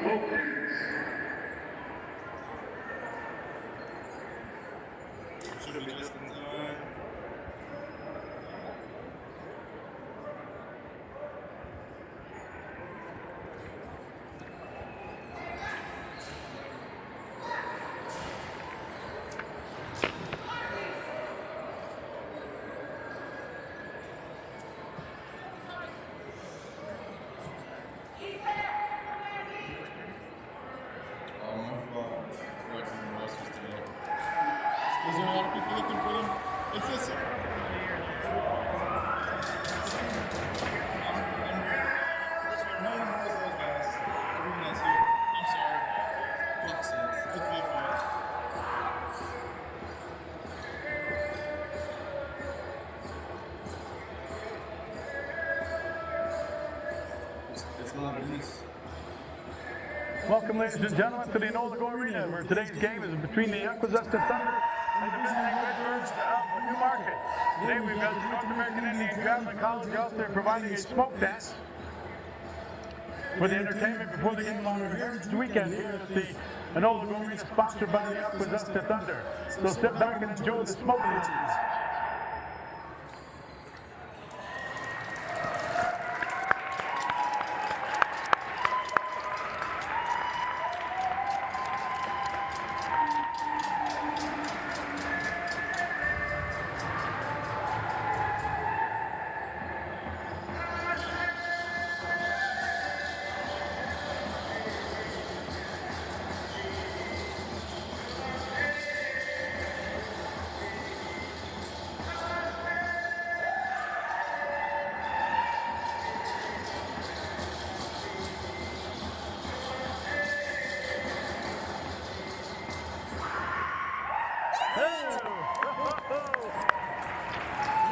Should have been just in time. Is there a lot of people looking for them? It's just... No one knows those guys. Everyone else here. I'm sorry. Fuck sakes. It's my fault. It's not a miss. Welcome, ladies and gentlemen, to the Enola Arena, where today's game is between the Akwesasne Thunder and the Redbirds of Newmarket. Today we've got the North American Indian Traveling College out there providing a smoke dance for the entertainment before the game on Heritage Weekend here at the Enola Arena, sponsored by the Akwesasne Thunder. So sit back and enjoy the smoke dances.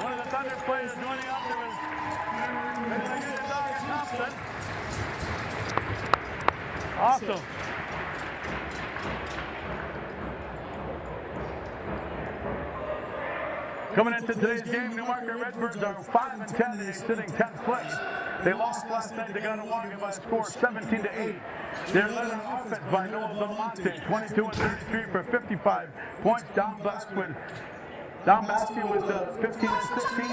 One of the Thunder players joining up there was Thompson. Awesome. Coming into today's game, Newmarket Redbirds are 5-10 and sitting 10th place. They lost last night to Ganawanga by a score 17-8. They're led on offense by Noah Belmonte, 22-33 for 55 points. Don Baskin with 15-16.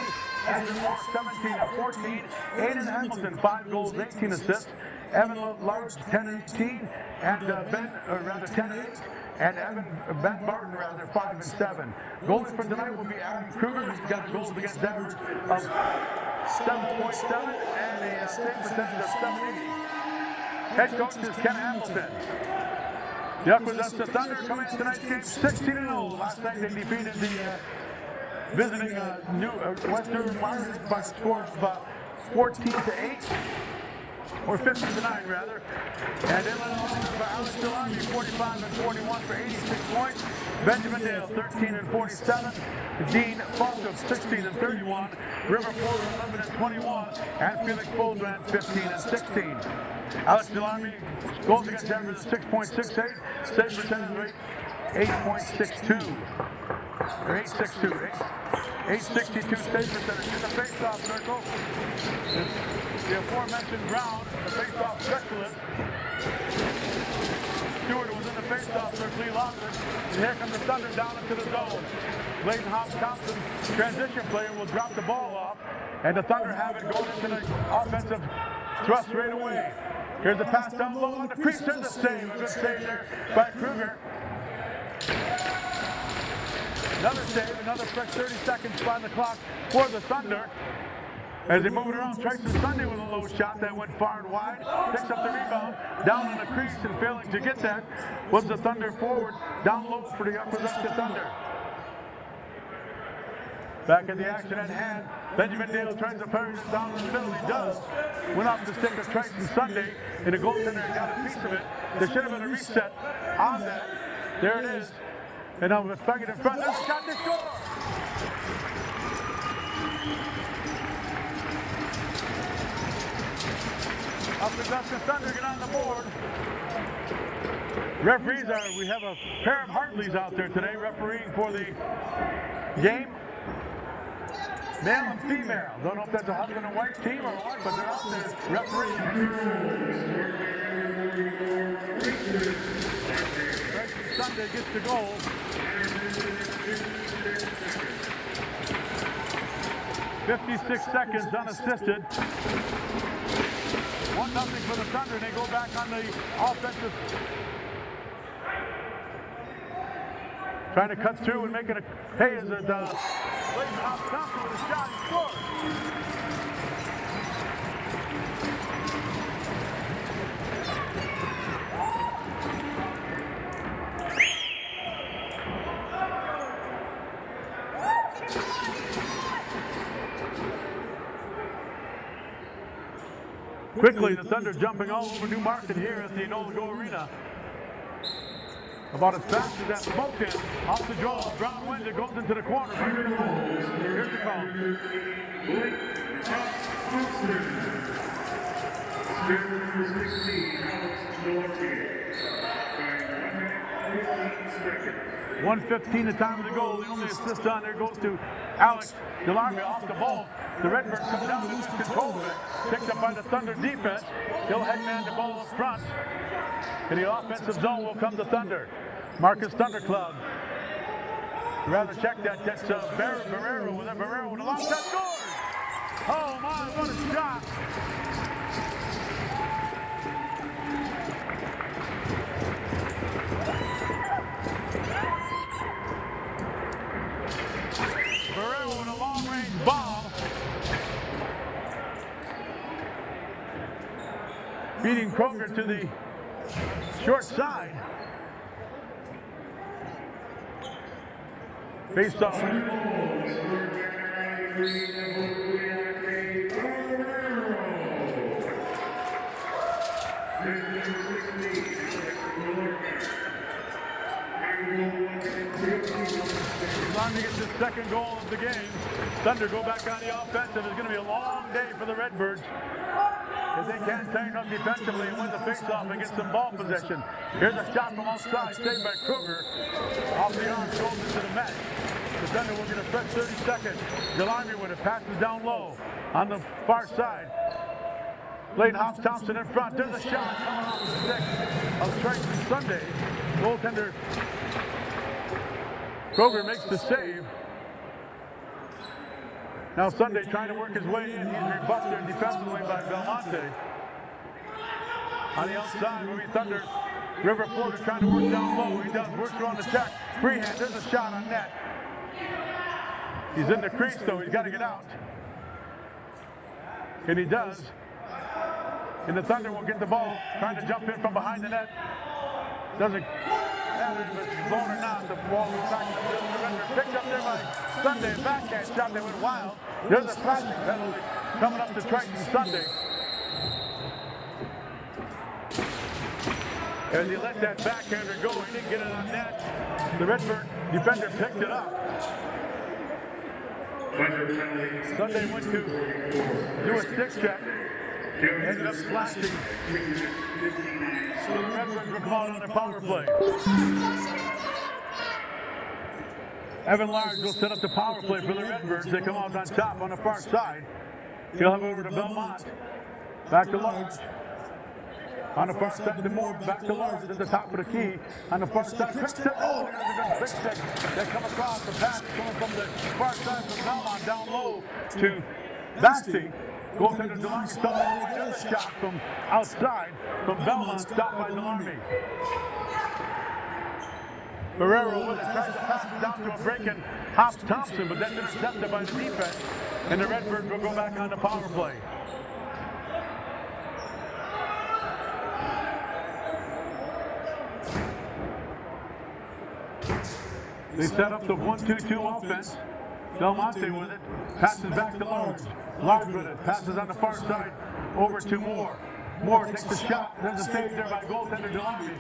Andrew Moore, 17-14. Aiden Hamilton, 5 goals, 18 assists. Evan Large, 10-18. And 10-8. And Ben Martin, 5-7. Goalie for tonight will be Adam Kruger. He's got goals against average of 7.7 and a save percentage of 780. Head coach is Ken Hamilton. The Akwesasne Thunder come in tonight's game 16-0. Last night they defeated the visiting Western Warriors by a score of 14-8. Or 50-9 rather. And then Alex Delonge, 45-41 for 86 points. Benjamin Dale, 13-47. Dean Foster, 16-31. River Porter, 11-21. And Felix Boldran, 15-16. Alex Delonge, goals against average 6.68. Save percentage rate, 8.62. Or 8.62. 862 save percentage in the face-off circle. The aforementioned round, the face-off specialist. Stewart was in the face-off circle, he lost it. And here comes the Thunder down into the zone. Bladen Hobbs-Thompson, transition player, will drop the ball off. And the Thunder have it going into the offensive thrust right away. Here's the pass down low on the crease, there's the save. A good save there by Kruger. Another save, another fresh 30 seconds by the clock for the Thunder. As they move it around, Tracy Sunday with a low shot that went far and wide. Picks up the rebound, down on the crease and failing to get that was the Thunder forward. Down low for the Akwesasne Thunder. Back in the action at hand. Benjamin Dale tries to parry it down in the middle. He does. Went off the stick of Tracy Sunday, and the goaltender got a piece of it. There should have been a reset on that. There it is. And now with Beckett in front, there's a shot to score! Akwesasne Thunder get on the board. Referees we have a pair of Hartleys out there today refereeing for the game. male and female. Don't know if that's a husband and wife team or what, but they're up there refereeing. Sunday gets the goal. 56 seconds unassisted. 1-0 for the Thunder, and they go back on the offensive. Trying to cut through and make it a, hey, is it Clayton Thompson with a shot, he scores. Quickly, the Thunder jumping all over Newmarket here at the Nolago Arena. About as fast as that smoke in. Off the draw, ground wind, it goes into the corner. Here's the call. 1:15 the time of the goal. The only assist on there goes to Alex Delarme off the ball. The Redbirds come down, lose control of it. Picked up by the Thunder defense. He'll headman the ball up front. In the offensive zone will come the Thunder. Marcus Thundercloud. Rather check that. That's Barrero with a long shot. Scores! Oh my, what a shot! Barrero with a long-range bomb. Beating Kroger to the short side. Based off. Lonnie gets his second goal of the game. Thunder go back on the offensive. It's going to be a long day for the Redbirds. If they can't tighten up defensively and win the faceoff and get some ball possession. Here's a shot from outside, saved by Kruger. Off the arm, goes into the net. The Thunder will get a fresh 30 seconds. Delarme with it, passes down low on the far side. Clayton Thompson in front. There's a shot coming off the stick of Tracy Sunday. Goaltender Kroger makes the save. Now Sunday trying to work his way in. He's rebuffed defensively by Belmonte. On the outside will be Thunder. River Porter trying to work down low. He does work on the check. Freehand, there's a shot on net. He's in the crease though, he's got to get out. And he does. And the Thunder will get the ball, trying to jump in from behind the net. Doesn't have it, but blown or not, the ball was back. Picked up there by Sunday. Backhand shot, they went wild. There's a slashing penalty coming up to Triton Sunday. As he let that backhander go, he didn't get it on net. The Redbird defender picked it up. Sunday went to do a stick check. Ended up slashing. So the Redbirds were caught on a power play. Evan Large will set up the power play for the Redbirds. They come out on top on the far side. He'll have over to Belmont. Back to Large. On the far side to Moore. Back to Large at the top of the key. On the far side. Quick step. Oh, there's a good quick stick. They come across the pass coming from the far side from Belmont down low to Bassi. Goaltender Delarme stopped all the way. There's a shot from outside from Belmont, stopped by Delarme. Barrero with it, tries to pass it down to a break-in Thompson, but then intercepted by the defense, and the Redbirds will go back on the power play. They set up the 1-2-2 offense. Belmonte with it, passes back to Large. Large with it, passes on the far side, over to Moore. Moore takes the shot, there's a save there by goaltender Delarme.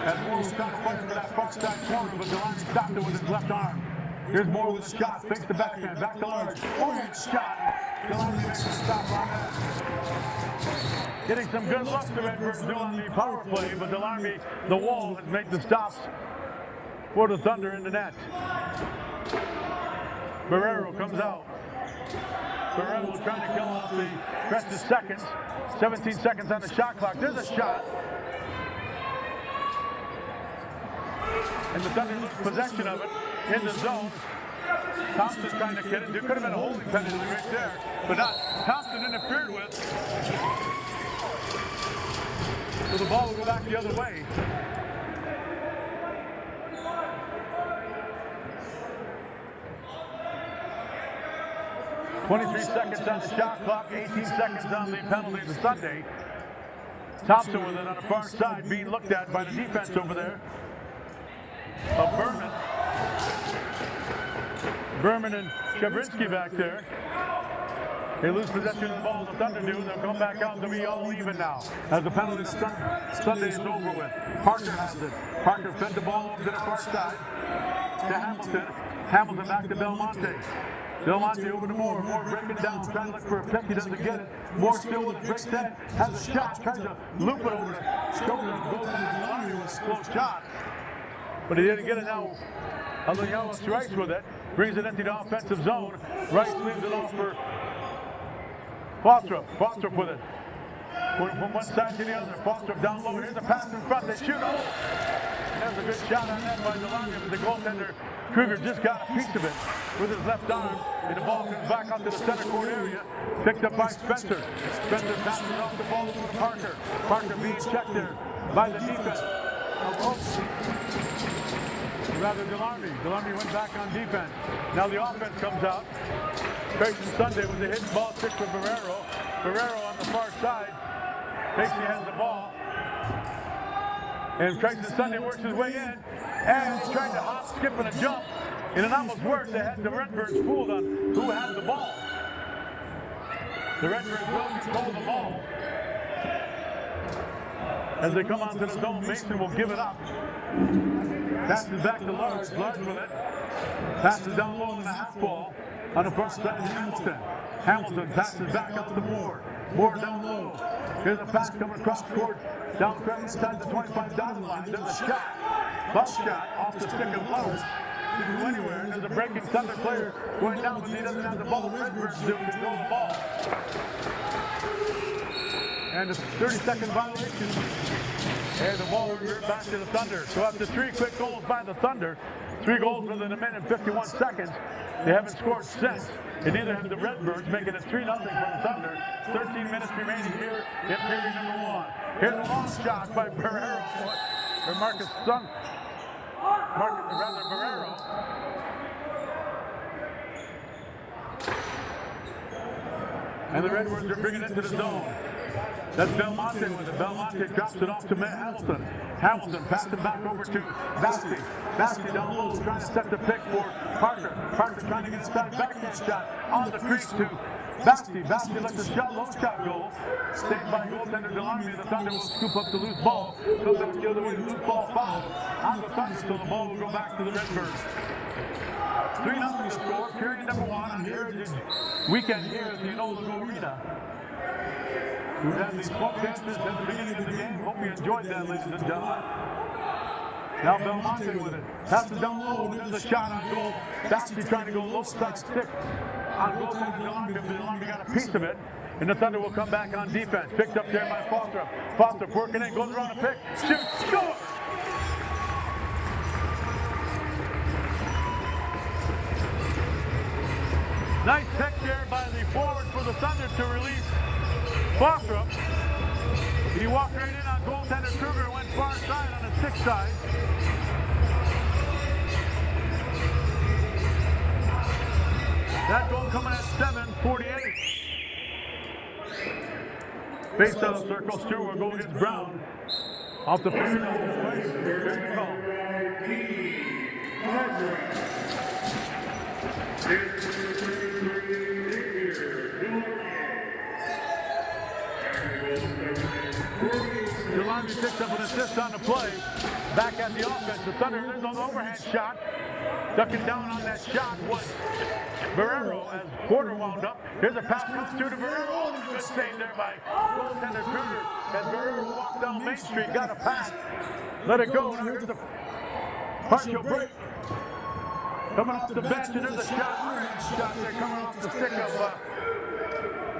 As Moore was trying to fight for that far side corner, but Delarme stopped it with his left arm. Here's Moore with a shot, fakes the backhand, back to Large. Orient shot, Delarme makes a stop on that. Getting some good luck the Redbirds do on the power play, but Delarme, the wall, has made the stops for the Thunder in the net. Barrero comes out. Barrero trying to kill off the precious seconds. 17 seconds on the shot clock. There's a shot. And the Thunder lose possession of it in the zone. Thompson's trying to get it. There could have been a holding penalty right there, but not. Thompson interfered with. So the ball will go back the other way. .23 seconds on the shot clock, 18 seconds on the penalty of the Sunday. Thompson with it on the far side, being looked at by the defense over there of Berman. Berman and Shabrinsky back there. They lose possession of the ball. The Thunder do. They'll come back out to be all even now as the penalty Sunday is over with. Parker has it. Parker fed the ball over to the far side to Hamilton. Hamilton back to Belmonte. Belmonte over to Moore. Moore breaking down, trying to look for a pick. He doesn't get it. Moore still with breaks that. Has a shot. Tries to loop it over the shoulder and goes to the Delano with a slow shot. But he didn't get it now. Aliano strikes with it. Brings it into the offensive zone. Rice leaves it off for Fostrup. Fostrup with it. From one side to the other. Fostrup down low. Here's a pass in front. They shoot. Oh! There's a good shot on that by Delano, but the goaltender Kruger just got a piece of it with his left arm, and the ball comes back onto the center court area. Picked up by Spencer. Spencer passes off the ball to Parker. Parker being checked there by the defense. Rather Delarmy. Delarmy went back on defense. Now the offense comes out. Grayson Sunday with the hidden ball kick for Barrero. Barrero on the far side. Casey has the ball. And Grayson Sunday works his way in. And he's trying to hop, skip, and a jump. And it almost worked. They had the Redbirds fooled on who had the ball. The Redbirds will control the ball. As they come onto the zone, Mason will give it up. Passes back to Large. Large with it. Passes down low in the half ball. On the front side of Hamilton. Hamilton passes back up to Moore. Moore down low. Here's a pass coming across the court. Down the right side to 25 down the line. There's a shot. Bust shot off the stick of Lowe. Didn't go anywhere. There's a breaking Thunder player going down, but he doesn't have the ball. The Redbirds do control the ball. And a 30-second violation. And the ball will revert back to the Thunder. So after 3 quick goals by the Thunder, 3 goals within a minute and 51 seconds, they haven't scored since. And neither have the Redbirds, making it 3-0 from the Thunder. 13 minutes remaining here in period number 1. Here's a long shot by Barrero. Or Barrero. And the Redbirds are bringing it into the zone. That's Belmonte with it. Belmonte drops it off to Hamilton. Hamilton passes it back over to Basti. Basti down low trying to set the pick for Parker. Parker trying to get inside backhand shot on the crease to Basti. Basti lets the shot, low shot go. Saved by goaltender Delamy. The Thunder will scoop up the loose ball. Comes up the other way. Loose ball foul on the Thunder, so the ball will go back to the Redbirds. 3-0 to score. Period number 1. Here it is. Weekend here at the Enola Arena. We've had these 12 chances at the beginning of the game. Hope you enjoyed that, ladies and gentlemen. Now Belmonte with it. Passes down low. There's a shot on goal. Basti trying to go low strike stick on goaltender Delamy. Delamy got a piece of it. And the Thunder will come back on defense. Picked up there by Fostrup. Fostrup working in, goes around a pick. Shoots, score! Nice pick there by the forward for the Thunder to release Fostrup. He walked right in on goaltender Kruger, went far side on the 6 side. That goal coming at 7:48. Face out of circle, Stewart will go against Brown. Off the field. Here we go. Delamy picks up an assist on the play. Back at the offense. The Thunder, there's an overhand shot. Ducking down on that shot was Barrero as Porter wound up. Here's a pass comes through to Barrero. Oh, good save there by goaltender Kruger. As Barrero walked down Main Street, got a pass. Let it go. Now here's the partial break. Coming off the bench, and there's a shot. Shot there coming off the stick of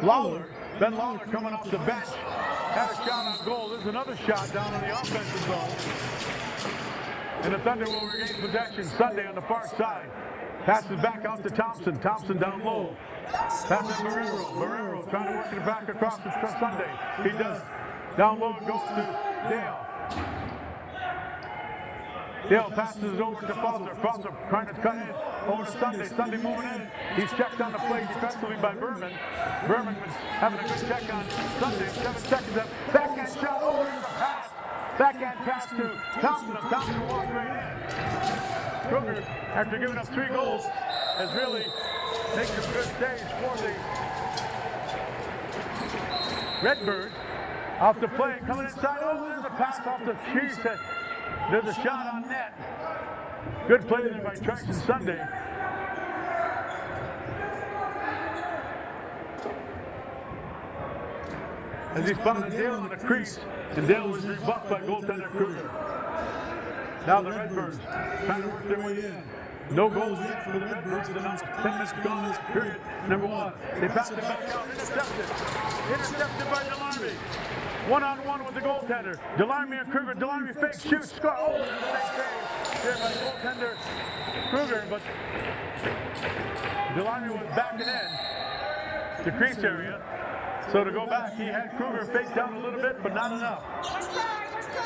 Lawler. Ben Lawler coming off the bench. Had a shot on goal. There's another shot down in the offensive zone. And the Thunder will regain possession. Sunday on the far side. Passes back out to Thompson. Thompson down low. Passes Barrero. Barrero trying to work it back across to Sunday. He does. Down low it goes to Dale. Dale passes it over to Foster. Foster trying to cut in over to Sunday. Sunday moving in. He's checked on the play defensively by Berman. Berman was having a good check on Sunday. 7 seconds up. Backhand shot over the pass. Backhand pass to Thompson. Thompson walked right in. Kruger, after giving up 3 goals, has really taken a good stage for the Redbirds. Off the play, coming inside. Oh, there's a pass off the crease. There's a shot on net. Good play there by Traction Sunday. As he spotted Dale in the crease, and Dale was rebuffed by goaltender Kruger. Now the Redbirds trying to work their way in. No goals yet for the Redbirds. It's announced 10 minutes gone in this period. Number 1. They passed it back out. Intercepted. Intercepted by Delarmy. 1-on-1 with the goaltender. Delarmy and Kruger. Delarmy fake shoots. Score. Oh, there's a nice save here by goaltender Kruger. But Delarmy was backing in the crease area. So to go back, he had Kruger face down a little bit, but not enough.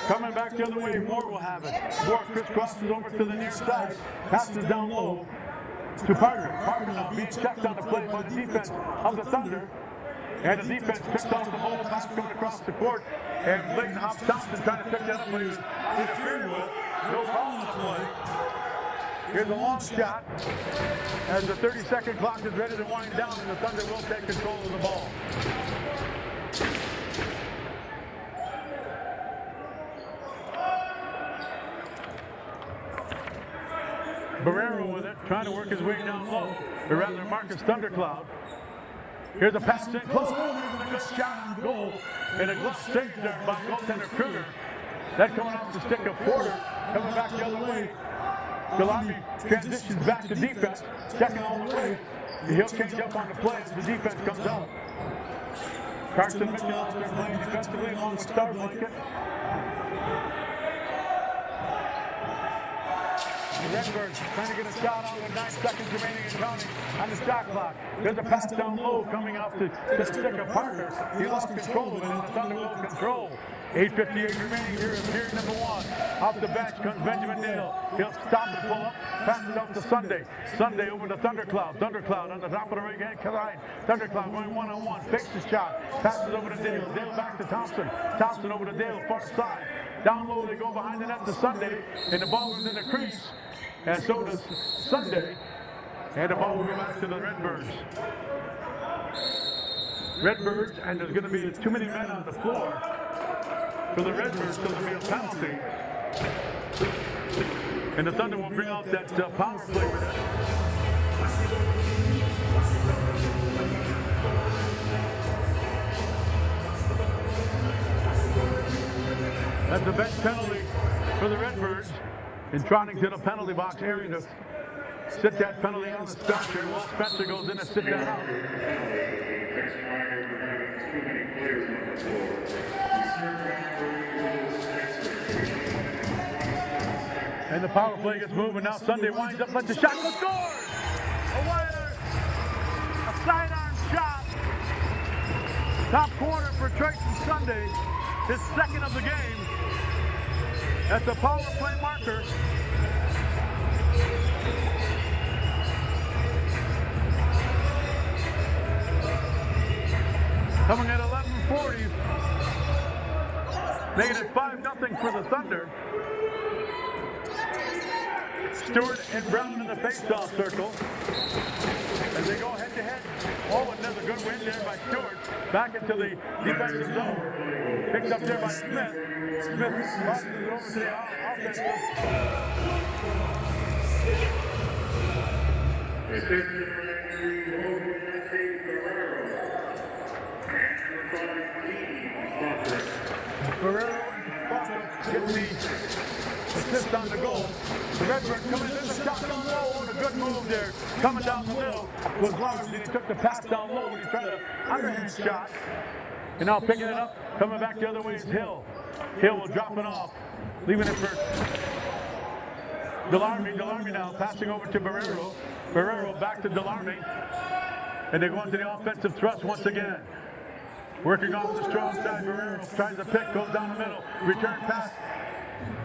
Coming back the other way, Moore will have it. Moore crisscrosses over to the near side. Passes down low to Parker. Parker now being checked on the play by the defense of the Thunder. And the defense picks off the ball, pass coming across the court. And Clayton Hobbs Thompson trying to pick that up, but he's interfered with. No call on the play. Here's a long shot as the 30-second clock is ready to wind down, and the Thunder will take control of the ball. Barrero with it, trying to work his way down low, or rather Marcus Thundercloud. Here's a pass in close. Oh, a good shot on goal, and a glove save there by goaltender Kruger. That coming off the stick of Porter, coming back the other way. Delarmy transitions back to defense, checking all the way. He'll change up on the play as the defense comes out. Carson Mitchell out there playing defensively along with Star Blanket. The Redbirds trying to get a shot on with 9 seconds remaining and counting on the shot clock. There's a pass down low coming off the stick of Parker. He lost control of it, and the Thunder will control. 8:58 remaining here in period number 1. Off the bench comes Benjamin Dale. He'll stop the pull-up, passes out to Sunday. Sunday over to Thundercloud. Thundercloud on the top of the right-hand side. Thundercloud going one-on-one, fakes the shot, passes over to Dale. Dale back to Thompson. Thompson over to Dale, far side. Down low, they go behind the net to Sunday, and the ball is in the crease. And so does Sunday. And the ball will go back to the Redbirds. Redbirds, and there's going to be too many men on the floor. For the Redbirds, so there'll be a penalty. And the Thunder will bring out that power play with it. That's a bench penalty for the Redbirds. And trotting to the penalty box area to sit that penalty on the Spencer. Will Spencer goes in and sit that out. And the power play gets moving. Now Sunday winds up, lets the shot go, scores! A sidearm shot. Top corner for Tracy Sunday. His second of the game. That's a power play marker. Coming at 11:40. Making it 5-0 for the Thunder. Stewart and Brown in the face-off circle. As they go head-to-head. Oh, and there's a good win there by Stewart. Back into the defensive zone. Picked up there by Smith. Smith passes it over to the offensive. Barrero get the assist on the goal. The Redbirds coming in, there's a shot down low, and a good move there. Coming down the middle was Larson. He took the pass down low, and he tried an underhand shot. And now picking it up, coming back the other way is Hill. Hill will drop it off, leaving it for Delarmy. Delarmy now passing over to Barrero. Barrero back to Delarmy. And they go into the offensive thrust once again. Working off the strong side, Barrero tries to pick, goes down the middle. Return pass,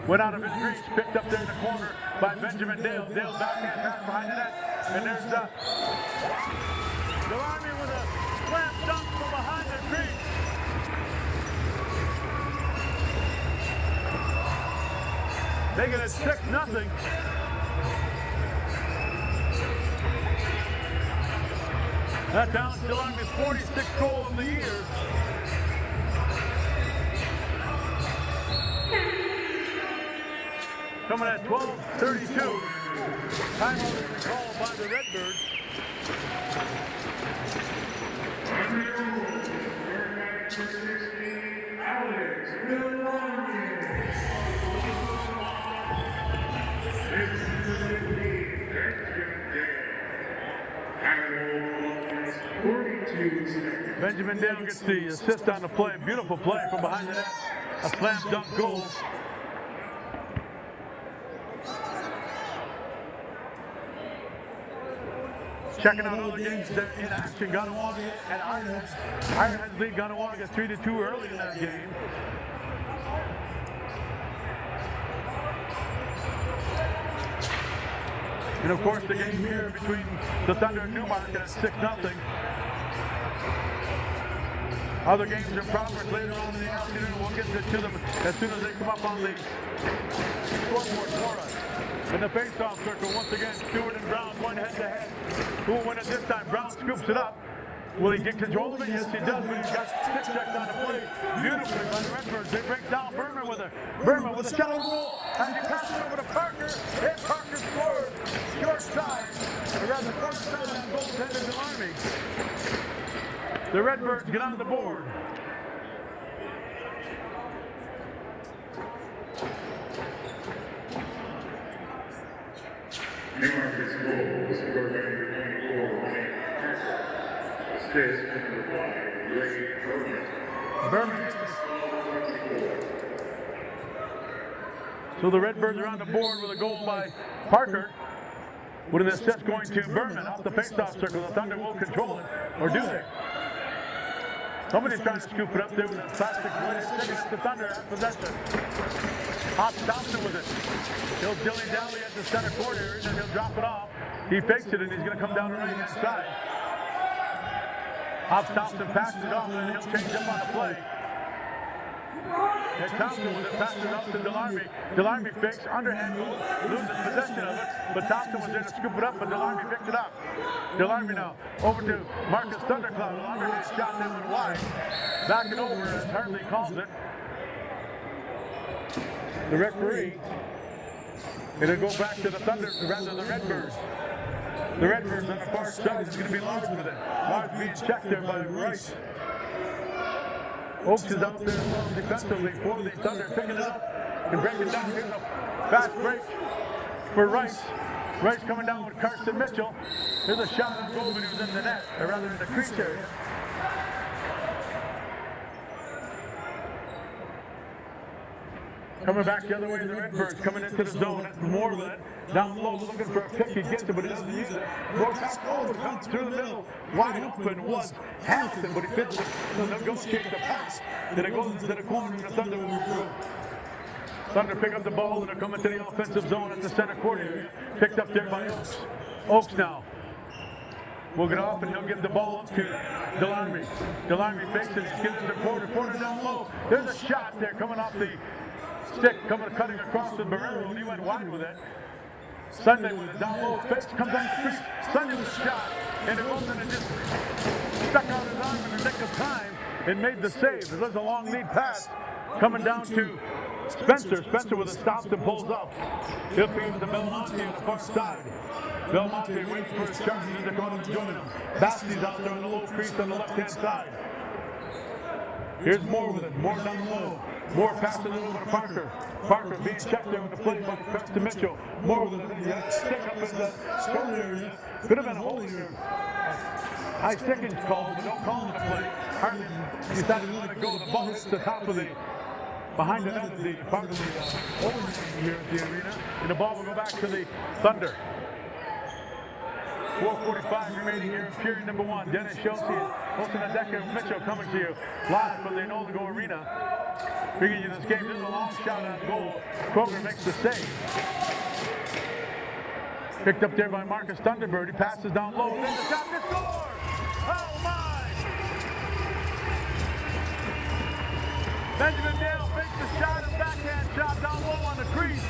went out of his reach, picked up there in the corner by Benjamin Dale. Dale backhand pass behind the net. And there's Delarmy with a slam dunk from behind the crease. Making it 6-0. That down Delarmy's 46th goal of the year. Coming at 12:32. Time out is called by the Redbirds. Benjamin Dale gets the assist on the play. Beautiful play from behind the net. A slam dunk goal. Checking out all the games in action. Ganawanga and Ironheads. Ironheads lead Ganawanga 3-2 early in that game. And of course the game here between the Thunder and Newmarket at 6-0. Other games in progress later on in the afternoon. We'll get to them as soon as they come up on the scoreboard for us. In the face-off circle, once again, Stewart and Brown going head-to-head. Who will win it this time? Brown scoops it up. Will he get control of it? Yes, he does, but he's got stick checked on the play. Beautifully by the Redbirds. They break down Berman with a shot on goal. And he passes it over to Parker. And Parker scored. Short side. Around the front side of that goaltender Delarmy. The Redbirds get on the board. Newmarket's goal was scored by number 94, Ryan Parker. Assist number 5, Ray Berman. So the Redbirds are on the board with a goal by Parker. With an assist going to Berman off the face-off circle. The Thunder will control it. Or do they? Somebody's trying to scoop it up there with a plastic wood. The Thunder have possession. Hops Thompson with it. He'll dilly-dally at the center court area, and then he'll drop it off. He fakes it, and he's going to come down the right-hand side. Hops Thompson passes it off, and then he'll change up on the play. And Thompson with it, passes it up to Delarmy. Delarmy fakes, underhand move, loses possession of it, but Thompson was there to scoop it up, but Delarmy picked it up. Delarmy now over to Marcus Thundercloud. An underhand shot there with wide. Back it over as Hartley calls it. The referee, it'll go back to the Thunder, rather the Redbirds. The Redbirds on the far side is going to be Lars with it. Lars being checked there by Rice. Oaks is out there defensively for the Thunder, picking it up and breaking down. Here's a fast break for Rice. Rice coming down with Carson Mitchell. There's a shot on goal, but he was in the net, or rather in the crease area. Coming back the other way to the Redbirds, coming into the zone. More with it. Down low, looking for a pick. He gets it, but he doesn't use it. Goes back over, comes through the middle. Wide open was Hamilton, but he fits it. So negotiate the pass. Then it goes into the corner, and the Thunder will move through. Thunder pick up the ball, and they're coming to the offensive zone at the center court area. Picked up there by Oaks. Oaks now will get off, and he'll give the ball up to Delarmy. Delarmy fakes it, gives it to Porter. Porter down low. There's a shot there coming off the stick, cutting across the Barrero, and he went wide with it. Sunday with it down low, face comes down the street. Sunday was shot, and it wasn't, and just stuck out his arm in the nick of time and made the save. It was a long lead pass coming down to Spencer. Spencer with a stop and pulls up. He'll be with the Belmonte on the far side. Belmonte waits for his charges to come and join him. Basti's out there in the little crease on the left-hand side. Here's Moore with it. Moore down low. Moore passes it over to Parker. Parker being checked there with the play by to Mitchell. Moore with a stick up in the shoulder area. Could have been a holding here. High seconds called, but don't call it a play. Hartman decided to let it go. The ball hits the top of the, behind the net of the part of the overhang here at the arena. And the ball will go back to the Thunder. 4:45 remaining here in period number one. Dennis Schultz and Wilson Adeka Mitchell coming to you live from the Noldigo Arena. Bringing you this game. This is a long shot on goal. Kroger makes the save. Picked up there by Marcus Thunderbird. He passes down low. Then the shot to score! Oh my! Benjamin Dale fakes the shot and backhand shot down low on the crease.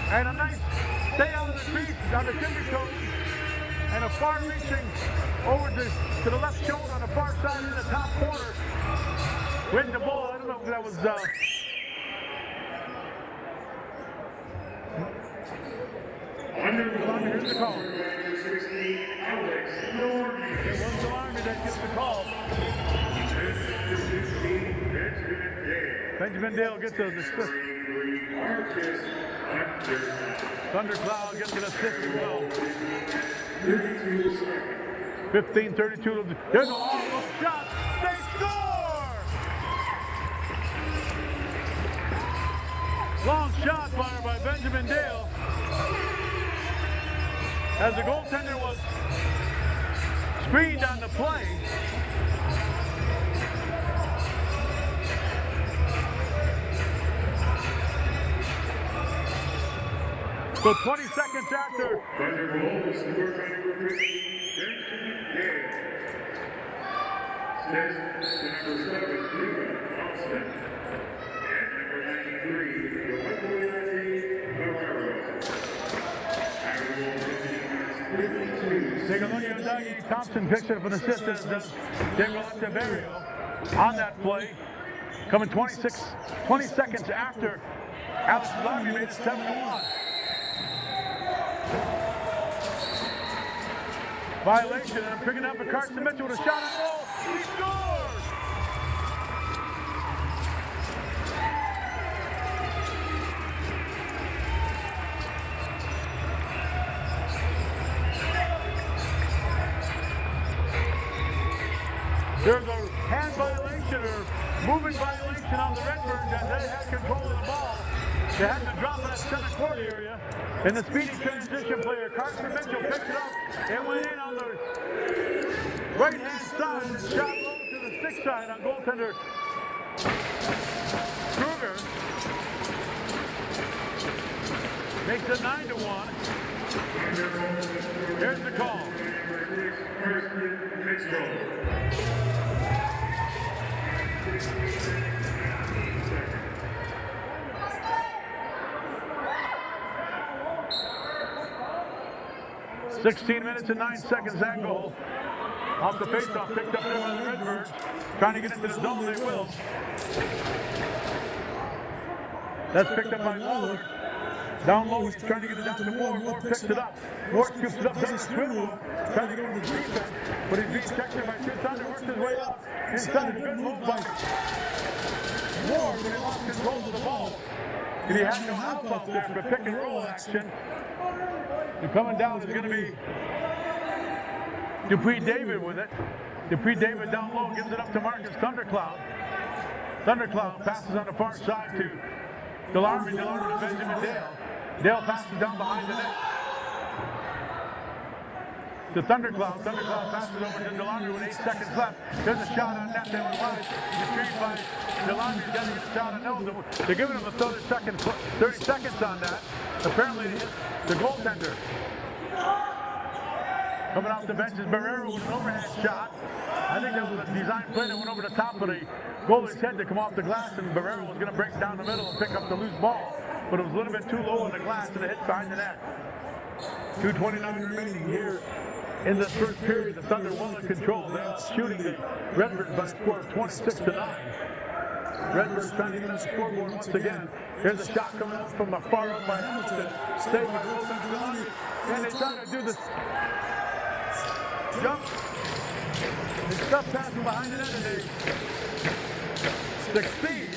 And a nice stay out of the crease on the timber coat. And a far reaching over to the left shoulder on the far side in the top corner. Win the ball. I don't know if that was here's the call. It was the Army that gets the call. Benjamin Dale gets an assist. Thundercloud gets an assist as well. 15-32. There's a long shot. They score! Long shot fired by Benjamin Dale. As the goaltender was screened on the play. So 20 seconds after. Take a look at Dougie Thompson picks up an assist as Daniel Echeverrio on that play. Coming 20 seconds after Alex Larby made it 7-1. Violation, and I'm picking up a Carson Mitchell with a shot on goal. He scores! There's a hand violation or moving violation on the Redbirds as they had control of the ball. They had to drop in that center court area. And the speedy transition player, Carson Mitchell, picked it up and went in on the right-hand side. Shot low to the stick side on goaltender Kruger. Makes it 9-1. Here's the call. 16 minutes and 9 seconds, that goal. Off the faceoff, picked up there by the Redbirds. Trying to get into the zone, they will. That's picked up by Waller. Down low, he's trying to get it down to Moore. Moore picks it up. Moore scoops it up, does a swim move. Trying to get over the defense, but he's being checked by two Thunder. Works his way up. Inside, a good move by Moore, but he lost control of the ball. And he had no help up there for pick and roll action. And coming down is going to be Dupree David with it. Dupree David down low, gives it up to Marcus Thundercloud. Thundercloud passes on the far side to Delarmy to Benjamin Dale. Dale passes down behind the net to Thundercloud. Thundercloud passes over to Delarmy with 8 seconds left. There's a shot on net that was wide. Retrieved by Delarmy. Doesn't get a shot on nose. They're giving him a 30 seconds on that. Apparently the goaltender. Coming off the bench is Barrero with an overhand shot. I think that was a design play that went over the top of the goalie's head to come off the glass, and Barrero was going to break down the middle and pick up the loose ball. But it was a little bit too low on the glass and it hit behind the net. 2:29 remaining here in this first period. The Thunder well in control. They're shooting the Redbirds by a score of 26-9. Redbirds trying to get on the scoreboard once again. Here's a shot coming up from the far up by Hamilton. Stay with Wilson Delaney. And they're trying to do this jump They stuff passing behind the net and they succeed.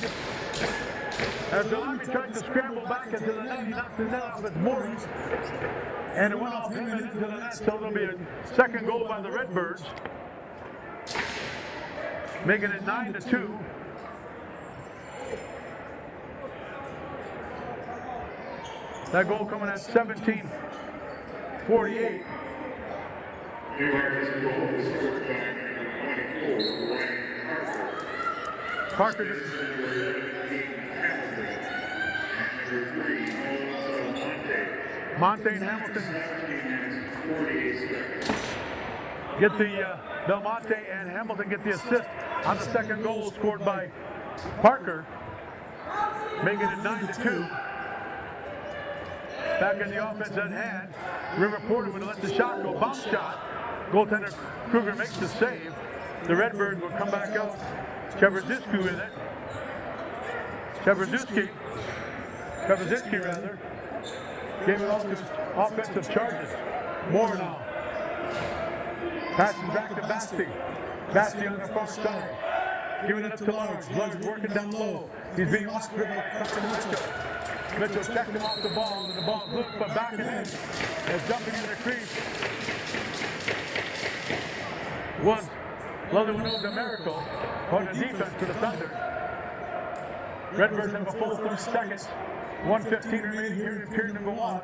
As the Army tried to scramble back into the net, he knocked the net off its moorings. And it went off him and into the net, so there'll be a second goal by the Redbirds, making it 9-2. That goal coming at 17:48. Parker. Monte and Hamilton get the Belmonte and Hamilton get the assist on the second goal scored by Parker, making it 9-2. Back in the offense at hand, River Porter would let the shot go, bounce shot. Goaltender Kruger makes the save. The Redbirds will come back out. Cheverzinski with it. Cheverzinski rather. Gave it off to offensive charges. Moore now. Passes back to Basti. Basti on the far side. Giving it up to Large. Large working down low. He's being lost by Mitchell. Mitchell checked him off the ball, and the ball looped, but back and in. As jumping in the crease was Lozano DeMerico on the defense for the Thunder. Redbirds have a full 30 seconds. 1:15 remaining here in period number one.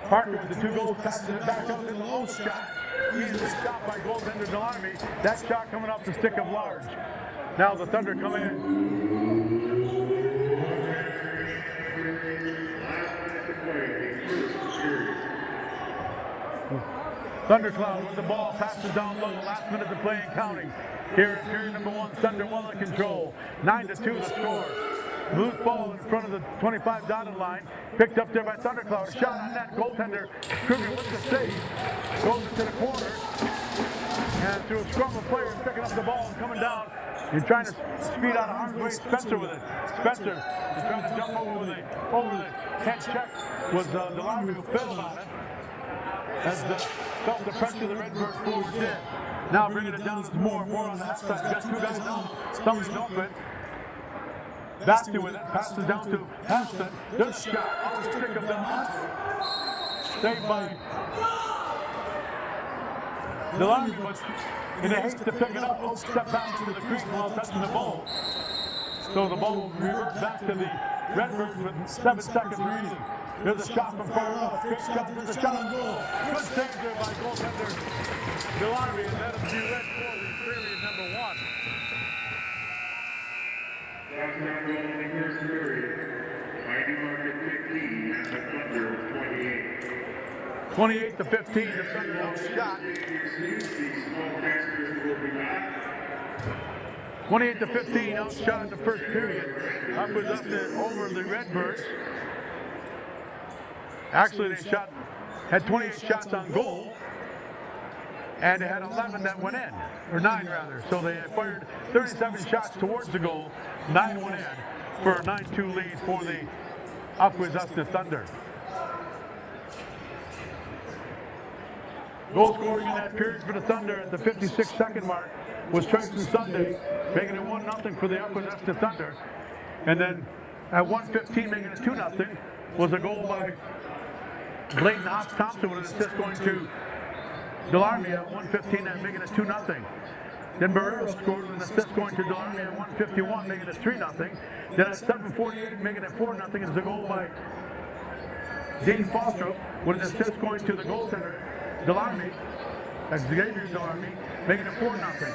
Parker with the two goals, passes it back out in the low shot. Easily stopped by goaltender Delarmy. That shot coming off the stick of Large. Now the Thunder come in. Thundercloud with the ball, passes down low, last minute to play and counting. Here in period number one, Thunder well in control. 9-2 the score. Loose ball in front of the 25 dotted line. Picked up there by Thundercloud. Shot on that. Goaltender Kruger with the save. Goes to the corner. And through a scrum of players picking up the ball and coming down. He's trying to speed out of harm's way. Spencer with it. Spencer is trying to jump over the can't check was Delarmy who failed on it. As felt the pressure the Redbirds forward did. Now bringing it down to more on that side. Got two guys down. Somebody's open. Basti with it, passes down to Hampton. There's a shot off the stick of Belmonte. Saved by Delarmy, but in a haste to pick it up, step back into the crease while touching the ball. So the ball reverts back to the Redbirds with 7 seconds remaining. There's a shot from far off. Good shot, there's a shot on goal. Good save there by goaltender Delarmy, and that'll be Red for the period number one. 28-15, the Thunder outshot. 28-15, outshot in the first period. Akwesasne over the Redbirds. Actually, they had 28 shots on goal, and they had 11 that went in, or 9 rather. So they fired 37 shots towards the goal, 9 went in for a 9-2 lead for the Akwesasne Thunder. Goal scoring in that period for the Thunder at the 56-second mark was Tracy Sunday, making it 1-0 for the Akwesasne Thunder. And then at 1:15, making it 2-0, was a goal by Clayton Hobbs Thompson with an assist going to Delarmy at 1:15 and making it 2-0. Then Barrero scored with an assist going to Delarmy at 1:51, making it 3-0. Then at 7:48, making it 4-0 is a goal by Dean Foster with an assist going to the goaltender Delarmy, that's Xavier Delarmy, making it 4-0.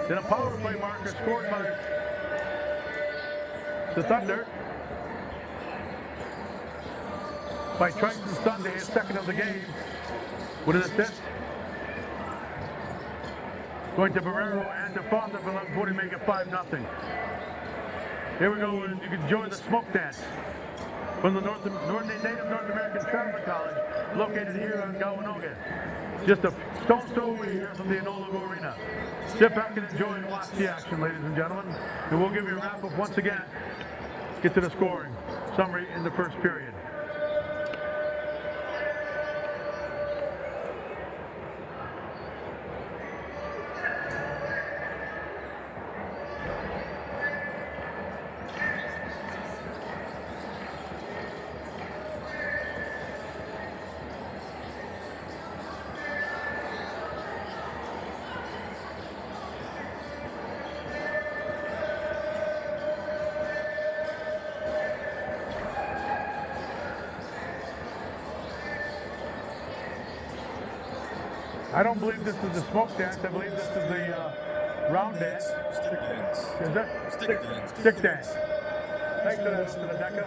Then a power play marker scored by the Thunder by Triton Sunday, his second of the game, with an assist going to Barrero and to Foster for 11:40, make it 5-0. Here we go, and you can join the smoke dance from the Native North American Traveling College, located here on Gawanoga. Just a stone's throw away here from the Enola Arena. Sit back and enjoy and watch the action, ladies and gentlemen. And we'll give you a wrap-up once again. Get to the scoring summary in the first period. I don't believe this is the smoke dance. I believe this is the round dance. Stick dance. Is that? Stick dance. Stick dance. Thanks for that, Mr. Ledecka.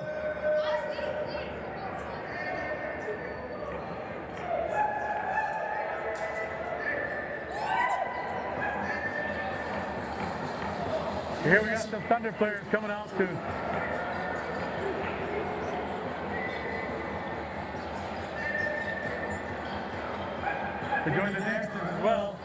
Here we got some Thunder players coming out to join the dancers as well.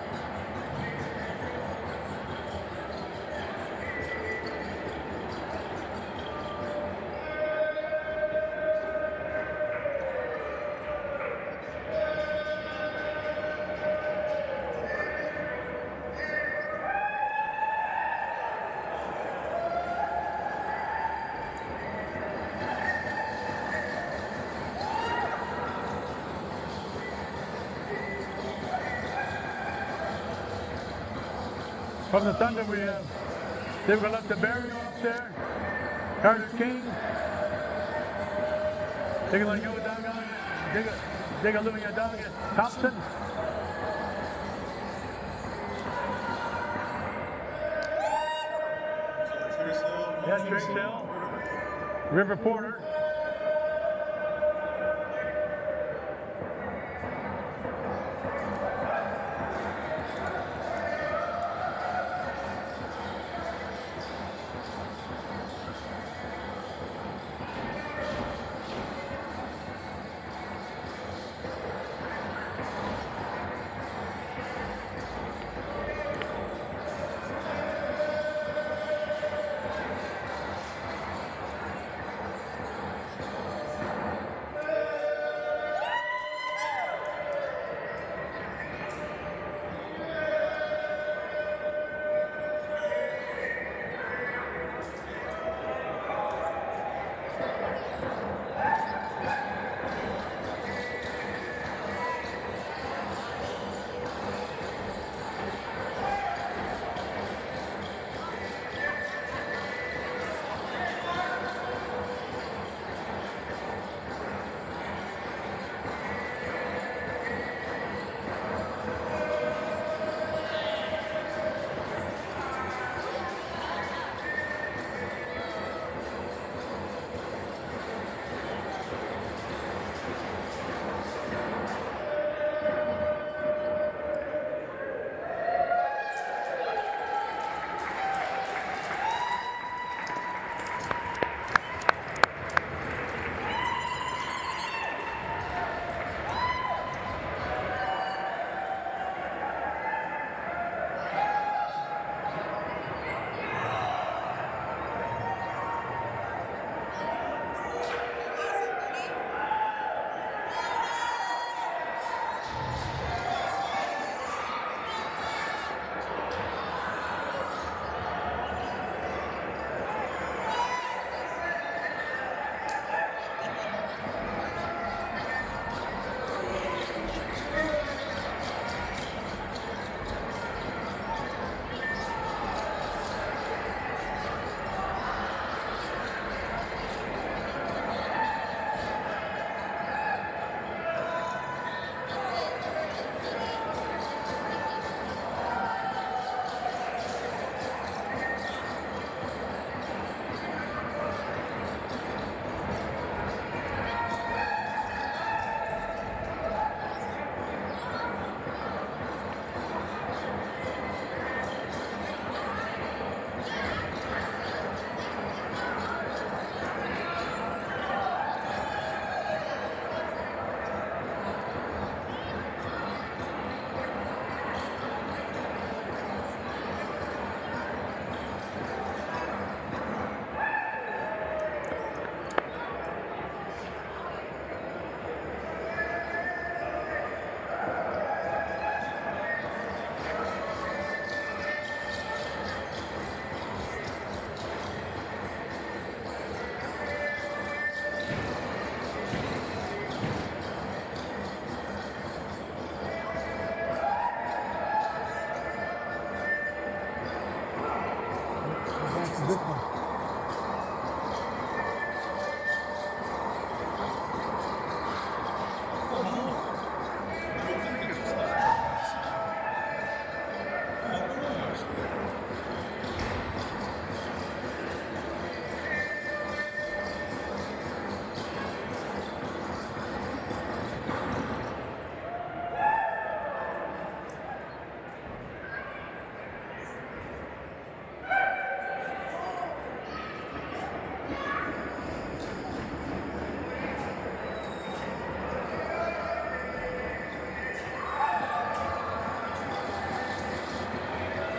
From the Thunder, we have they've got the Barry up there, Carter King, Digga Thompson. Yeah, Trace Hill, River Porter.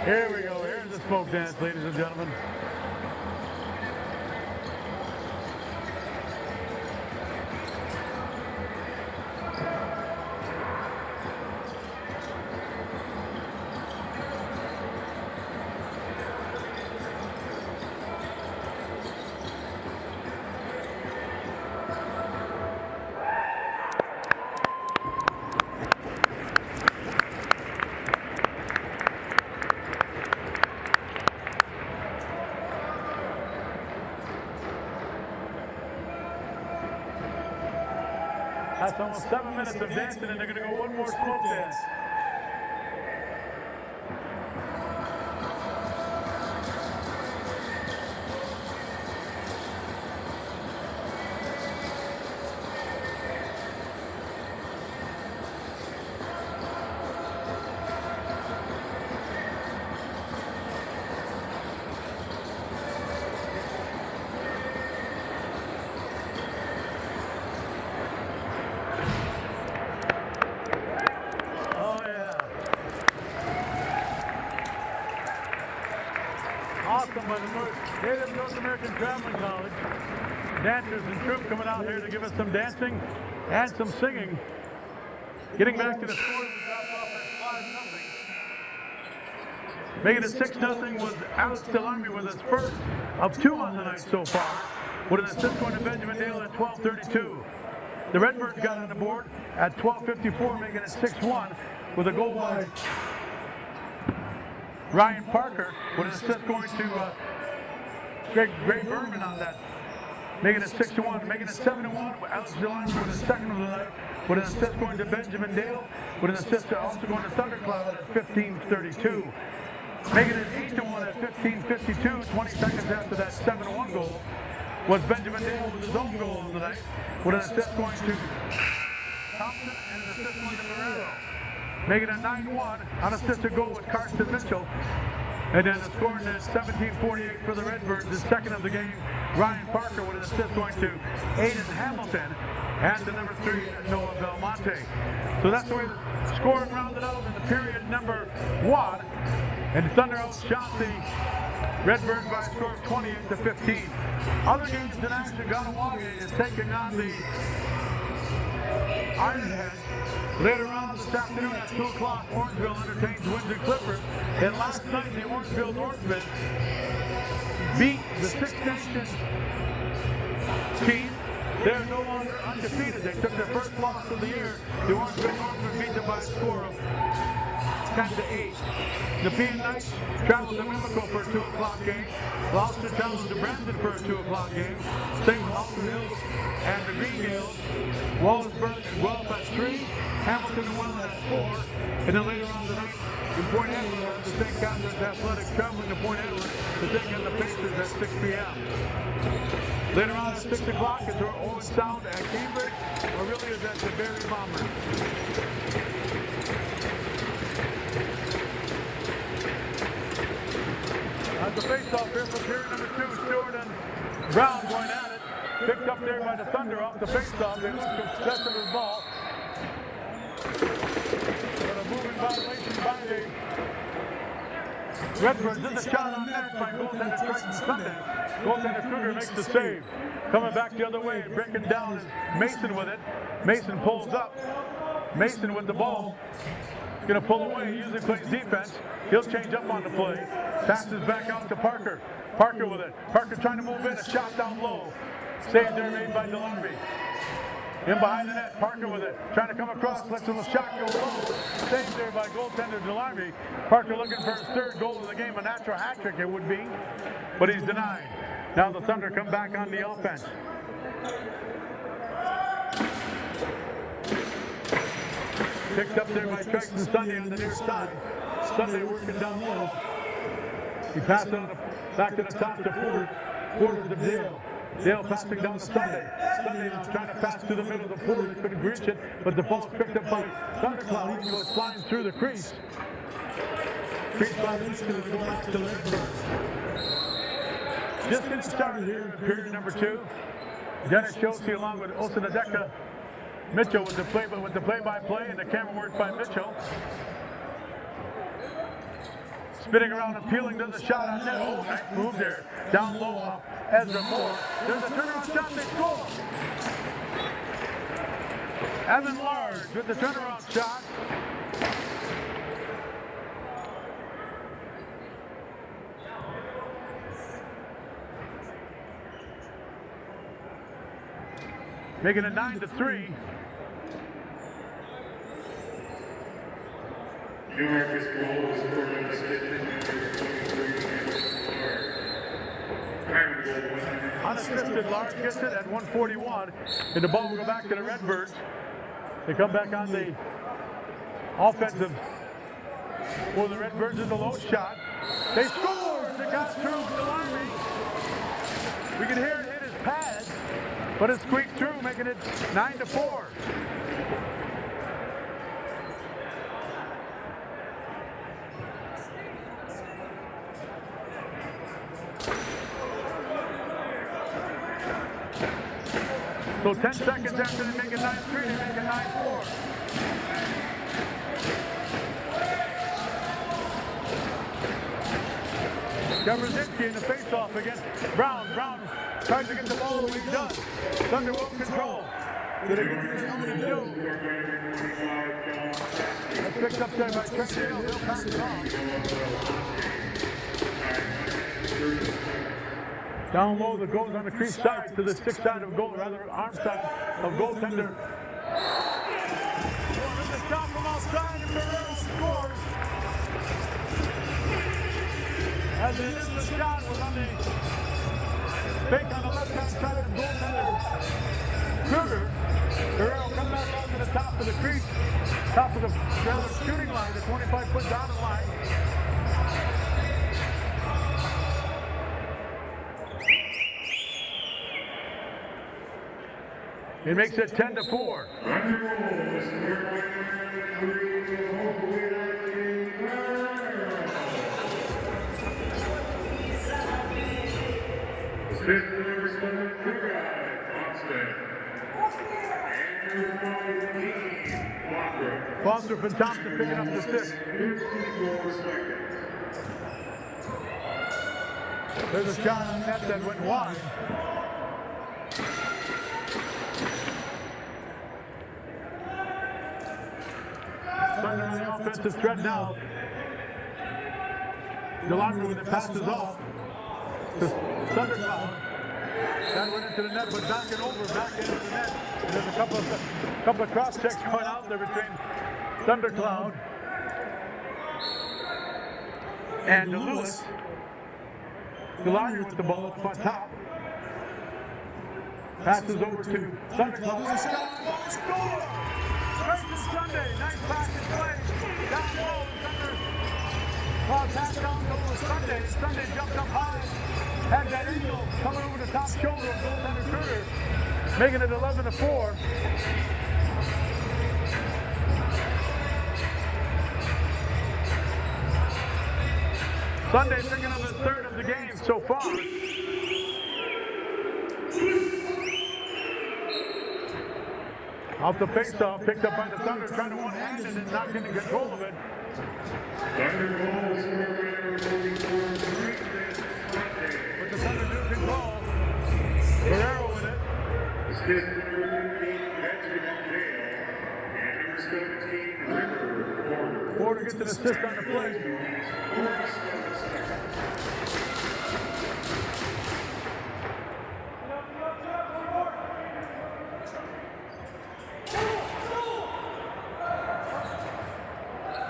Here we go. Here's the smoke dance, ladies and gentlemen. That's almost 7 minutes of dancing, and they're going to go one more smoke dance. Awesome by the Native North American Traveling College. Dancers and troupe coming out here to give us some dancing and some singing. Getting back to the score, we dropped off at 5-0. Making it 6-0 was Alex Delarmy with his first of 2 on the night so far, with an assist going to Benjamin Dale at 12:32. The Redbirds got on the board at 12:54, making it 6-1 with a goal by Ryan Parker, with an assist going to Greg Bergman on that, making it 6-1, making it 7-1. Alex Delarmy with his second of the night, with an assist going to Benjamin Dale, with an assist also going to Thundercloud at 15:32. Making it 8-1 at 15:52, 20 seconds after that 7-1 goal, was Benjamin Dale with his own goal of the night, with an assist going to Thompson and an assist going to Moreno. Making it 9-1 on assisted goal with Carson Mitchell. And then scoring at 17:48 for the Redbirds, the second of the game, Ryan Parker with an assist going to Aiden Hamilton and the number 3, Noah Belmonte. So that's the way the scoring rounded out in the period number 1. And Thunder outshot the Redbirds by a score of 28-15. Other games in action, Ganawagi is taking on the Ironhead. Later on this afternoon at 2 o'clock, Orangeville entertains Windsor Clippers. And last night, the Orangeville Northmen beat the Six Nations team. They're no longer undefeated. They took their first loss of the year. The Orangeville Northmen beat them by a score of 10-8. The P.N. Knights traveled to Mimico for a 2 o'clock game. Gloucester traveled to Brandon for a 2 o'clock game. St. Halton Hills and the Green Gales. Wallaceburg and Guelph at 3. Hamilton and Welland at 4. And then later on tonight, in Point Edward, the St. Catherine's Athletics traveling to Point Edward to take on the Pacers at 6 p.m. Later on at 6 o'clock, it's our Owen Sound at Cambridge. Aurelia's at the Barrie Bombers. At the face-off here for period number 2, Stewart and Brown going at it. Picked up there by the Thunder off the face-off. They look to possession of the ball. But a moving violation by the Redbirds. This is a shot on net by goaltender Triton Sunday. Goaltender Kruger makes the save. Coming back the other way, breaking down is Mason with it. Mason pulls up. Mason with the ball. Going to pull away. He usually plays defense. He'll change up on the play. Passes back out to Parker. Parker with it. Parker trying to move in. A shot down low. Save there made by Delarmy. In behind the net, Parker with it. Trying to come across. Lets a little shot go low. Saved there by goaltender Delarmy. Parker looking for his 3rd goal of the game. A natural hat trick it would be. But he's denied. Now the Thunder come back on the offense. Picked up there by Triton Sunday on the near side. Sunday working down low. He passed on back to the top to Porter. Porter to Dale. Dale passing down to Sunday. Sunday now trying to pass to the middle of the Porter. They couldn't reach it, but the ball's picked up by Thundercloud. He goes flying through the crease. Crease by Linsky to go back to the Redbirds. Just getting started here in period number 2. Dennis Schultze along with Osanadeka Mitchell with the play-by-play and the camera work by Mitchell. Spinning around and peeling to the shot on net. Oh, nice move there. Down low off Ezra Moore. There's a turnaround shot. They score. Evan Large with the turnaround shot. Making it 9-3. New Marcus goal was scored on the 15 Unassisted, Large gets it at 141. And the ball will go back to the Redbirds. They come back on the offensive for the Redbirds in the low shot. They score! They got through the line. We can hear it hit his pads, but it squeaked through, making it 9-4. So 10 seconds after they make it 9-3, they make it 9-4. Gabrzinski in the face-off against Brown. Brown tries to get the ball, but he's done. Thunder will control. Did they get to do? That's picked up there by Trent Hill. He'll pass it off. Down low, that goes on the crease side to the stick side of goal, rather arm side of goaltender. There's a shot from outside, and Ferrero scores. As the initial shot was on the fake on the left-hand side of goaltender Kruger. Ferrero comes back out to the top of the crease, top of the rather shooting line, the 25-foot down line. It makes it 10-4. Foster from Thompson picking up the stick. There's a shot on net that went wide. Thunder on the offensive threat now. Delano with it passes off to Thundercloud. That went into the net, but back and over, back into the net. And there's a couple of cross checks going out there between Thundercloud and Lewis. Delano with the ball up on top. Passes over to Thundercloud. There's a shot. Score! Straight to Sunday. Nice pass and play. Down low. Thunder. Ball passed down to Sunday. Sunday jumped up high. Had that angle coming over the top shoulder of goaltender Kruger, making it 11-4. Sunday picking up his third of the game so far. Off the face-off, picked up by the Thunder, trying to one-hand it and not getting control of it. With the Thunder do control. Ferrero with it. Porter gets an assist on the play.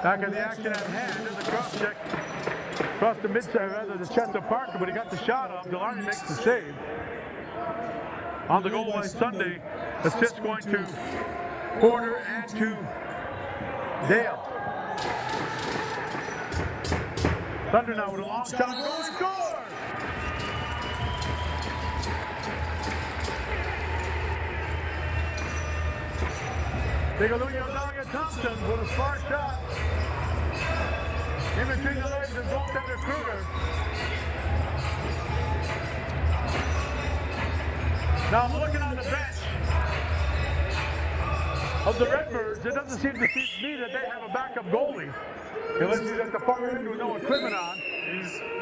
Back in the action at hand, there's a cross check across the midside, rather the chest of Parker, but he got the shot off. Delarney makes the save. On the goal by Sunday, assist going to Porter and to Dale. Thunder now with a long shot, goal, score! Take a look at Doggett Thompson with a far shot. In between the legs of goaltender Kruger. Now I'm looking on the bench of the Redbirds. It doesn't seem to me that they have a backup goalie. Unless he's at the far end with no equipment on.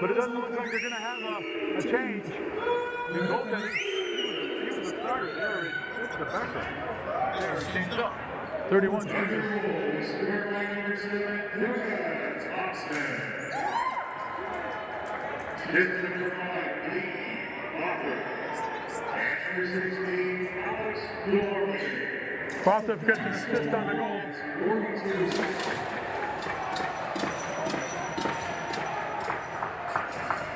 But it doesn't look like they're going to have a change in goaltending. He was a starter. They were the backup. They were changed up. 31. Foster gets an assist on the goal.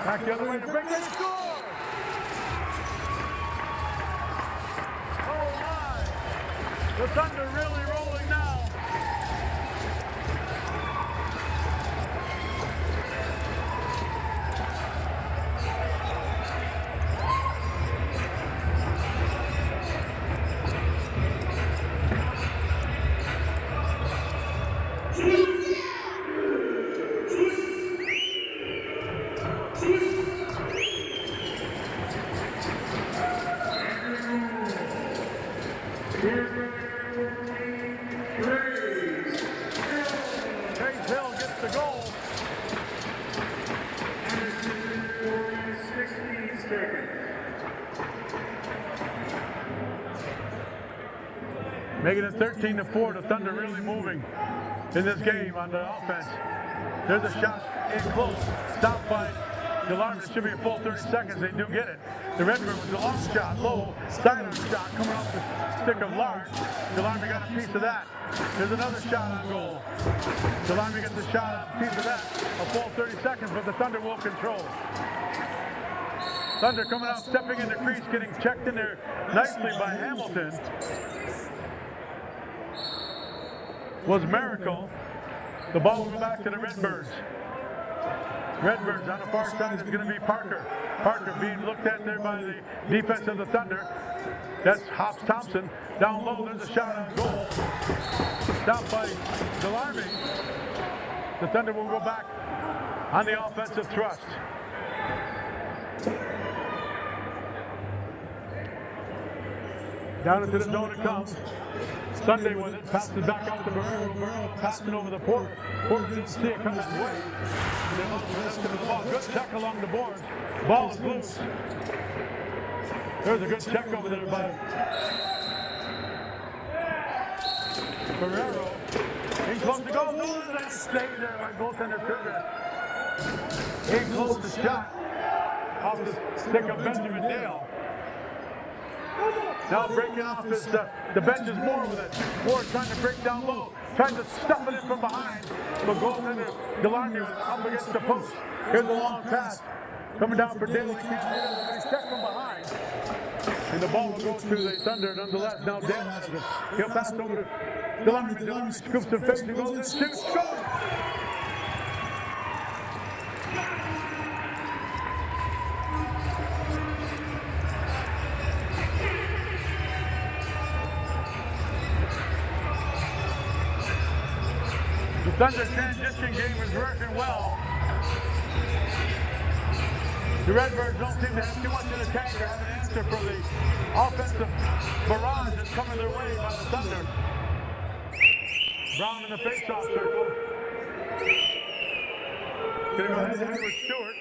Back the other way to break and score! Oh my! The Thunder really rolling now. Making it 13-4, the Thunder really moving in this game on the offense. There's a shot in close, stopped by Delarmy. It should be a full 30 seconds, they do get it. The Redbirds with a long shot, low, sidearm shot coming off the stick of Large. Delarmy got a piece of that. There's another shot on goal. Delarmy gets a shot, a piece of that. A full 30 seconds, but the Thunder will control. Thunder coming out, stepping in the crease, getting checked in there nicely by Hamilton. Was Miracle. The ball will go back to the Redbirds. Redbirds on the far side is going to be Parker. Parker being looked at there by the defense of the Thunder. That's Hops Thompson. Down low, there's a shot on goal. Stopped by Delarmy. The Thunder will go back on the offensive thrust. Down into the zone it comes. Sunday with it, passes it back out to Barrero. Barrero passing over the port. Port didn't see it come that way. They lost the rest of the ball. Good check along the boards. Ball is loose. There's a good check over there by Barrero. In close to go. No, they stay there by goaltender Turner. In close to shot. Off the stick of Benjamin Dale. Now breaking off his, the bench is Moore with it. Moore trying to break down low, trying to stuff it in from behind. But goaltender Delarmy was up against the post. Here's a long pass. Coming down for Dale. He's checked from behind. And the ball will go to the Thunder nonetheless. Now Dale has it. He'll pass it over to Delarmy. Delarmy scoops the face and goes and shoots. Go! The Thunder transition game is working well. The Redbirds don't seem to have too much in the tank to have an answer for the offensive barrage that's coming their way by the Thunder. Brown in the face-off circle. Gonna go ahead and with Stewart.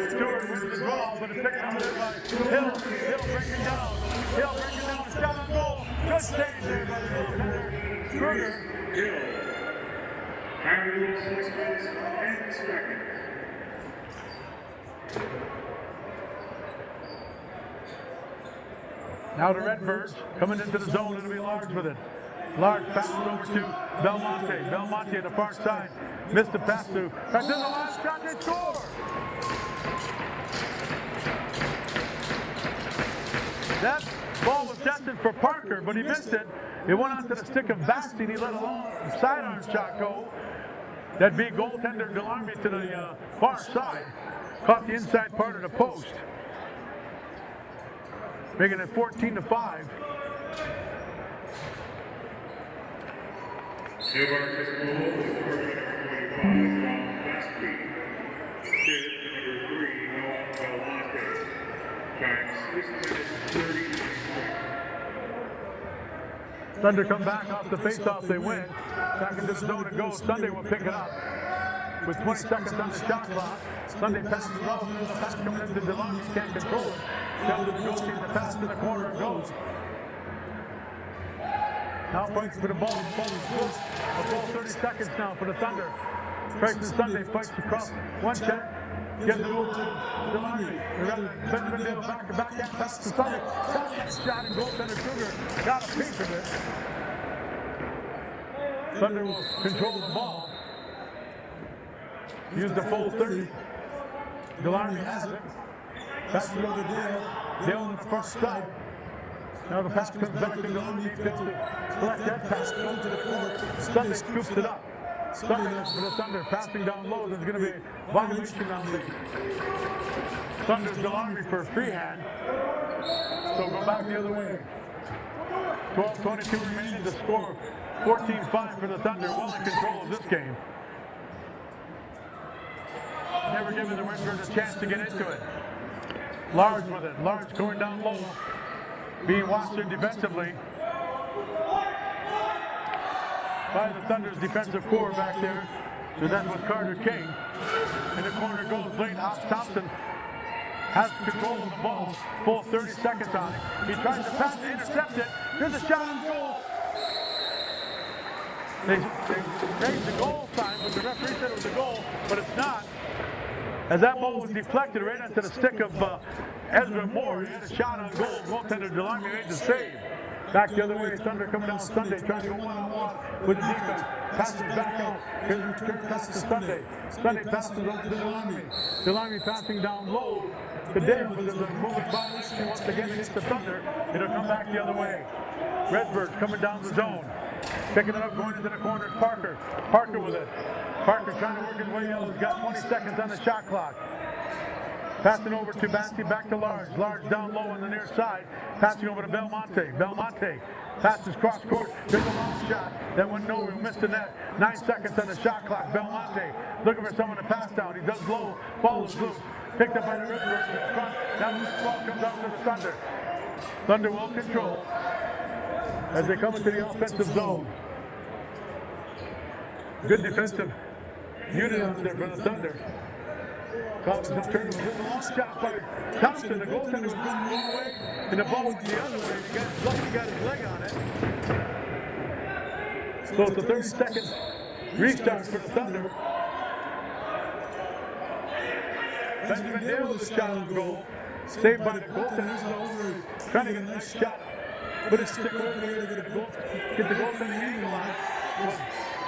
Stewart wins the ball, but it's picked up there by Hill. Hill breaking down. Hill breaking down. Shot on goal. Good save there by the goaltender. Kruger. Hill. Time to lose 6 minutes and 10 seconds. Now the Redbirds coming into the zone. It'll be Large with it. Large passes over to Belmonte. Belmonte at the far side. Missed the pass through. That's in the last shot. They score! That ball was destined for Parker, but he missed it. It went onto the stick of Basti. He let a long sidearm shot go. That'd be goaltender Delarmy to the far side. Caught the inside part of the post. Making it 14-5. Silver's goal is 45 from Basti. Kid number 3, Noel Belmonte. Time 6 minutes 30 seconds. Thunder come back off the face-off, they win. Back into the zone it goes. Sunday will pick it up. With 20 seconds on the shot clock. Sunday passes it off, and there's a pass coming into DeLong. He can't control it. Down to the goalkeeper, the pass to the corner it goes. Now fights for the ball. The ball is close. A full 30 seconds now for the Thunder. Bryson Sunday fights across one check. Gives it over to DeLong. Benjamin Dale back pass to Sunday. Shot and goaltender Kruger got a piece of it. Thunder will control the ball. Use the full 30. Delarmy has it. Pass it over to Dale. Dale on the first strike. Now the pass comes back to Delarmy. He gets to collect that pass. Going to the corner. Sunday scoops it up. Sunday for the Thunder. Passing down low. There's going to be a violation on the Thunder's Delarmy for a free hand. So go back the other way. 12:22 remaining to score. 14-5 for the Thunder. Well in control of this game. Never given the Redbirds a chance to get into it. Large with it. Large going down low. Being watched defensively by the Thunder's defensive core back there. So that was Carter King. In the corner goes Blaine Thompson. Has control of the ball. Full 30 seconds on it. He tries to pass to intercept it. Here's a shot on goal. They made the goal sign, but the referee said it was a goal, but it's not. As that ball was deflected right into the stick of Ezra Moore, he had a shot on goal. Goaltender DeLonghi made the save. Back the other way, Thunder coming down Sunday, trying to go one-on-one with the defense. Passes back out. Here's a return pass to Sunday. Sunday passes over to DeLonghi. DeLonghi passing down low to Dale, but there's a movement violation once again against the Thunder. It'll come back the other way. Redbirds coming down the zone. Picking it up, going into the corner, Parker. Parker with it. Parker trying to work his way out. He's got 20 seconds on the shot clock. Passing over to Banty, back to Large. Large down low on the near side. Passing over to Belmonte. Belmonte passes cross court. There's a long shot. That went nowhere. Missed the net. 9 seconds on the shot clock. Belmonte looking for someone to pass down. He does low. Ball is loose. Picked up by the Redbirds in front. Now the ball comes out to the Thunder. Thunder will control as they come into the offensive zone. Good defensive unit out there for the Thunder. Thompson turned with a long shot by Thompson. The goaltender was going the wrong way, and the ball went the other way. He got his leg on it. So it's a 30-second restart for the Thunder. Benjamin Dale with a shot on goal. Saved by the goaltender. Trying to get a nice shot. But it's stick over here to get the goaltender angle on it.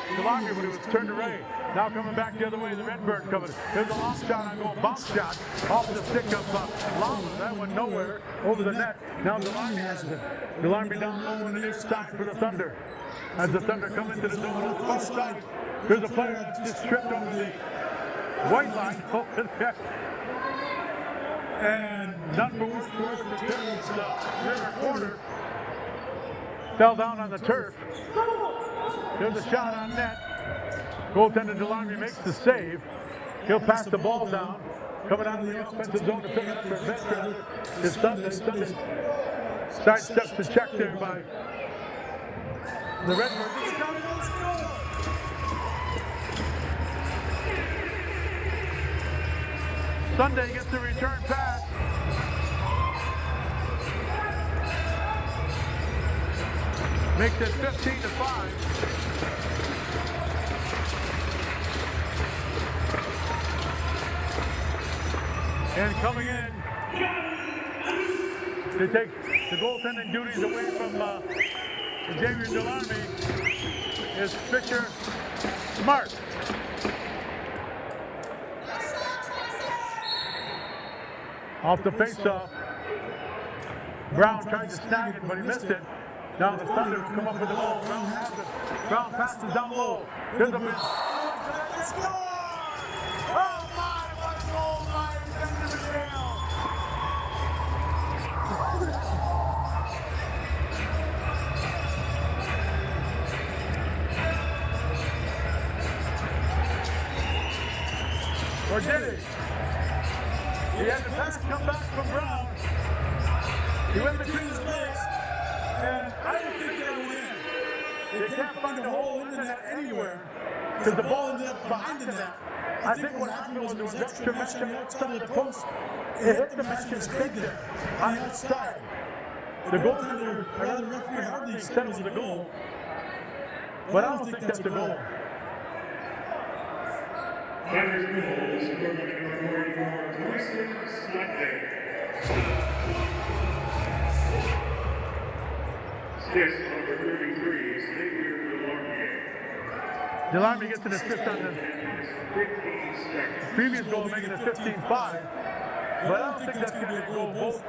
DeLonghi, but it was turned away. Now coming back the other way, the Redbirds coming. There's a long shot on goal, bounce shot off the stick of Lawler. That went nowhere over the net. Now DeLonghi has it. DeLonghi down low on the near side for the Thunder. As the Thunder come into the zone on the far side, there's a player that just tripped over the white line over there. And none but one scores for the Terrence River corner. Fell down on the turf. There's a shot on net. Goaltender DeLonghi makes the save. He'll pass the ball down. Coming out of the offensive zone to pick it up for Veteran is Sunday. Sunday sidesteps the check there by the Redbirds. Sunday gets the return pass. Makes it 15-5. And coming in to take the goaltending duties away from Xavier DeLonghi is Fisher Smart. Off the face-off. Brown tried to snag it, but he missed it. Now the Thunder come up with the ball. Brown has it. Brown passes down low. There's a miss. Let's go! Oh my, what a goal by Benjamin Dale! Or did he? He had the pass come back from Brown. He went between his legs, and I didn't think they would win. They can't find a hole in the net anywhere because the ball ended up behind the net. I think what happened was there was extra mesh on the outside of the post. It hit the mesh and stayed there on the outside. The goaltender, or rather the referee, hardly said it was a goal, but I don't think that's a goal. Players goal is scored by number 44, Akwesasne. Assist number 33 is Xavier Delarmier. Delarmier gets an assist on the 15 seconds. previous goal, making it 15-5, but I don't think that's going to be a goal. Both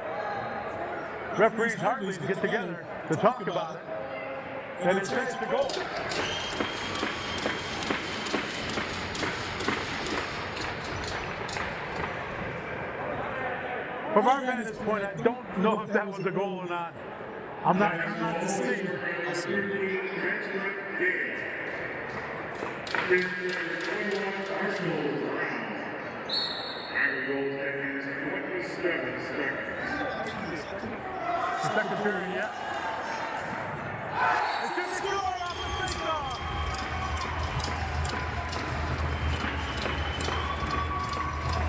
referees hardly get together to talk about it, and it says the goal. From our vantage point, I don't know if that was a goal or not. I'm not the same. Second period, yeah. It's going to score off the faceoff.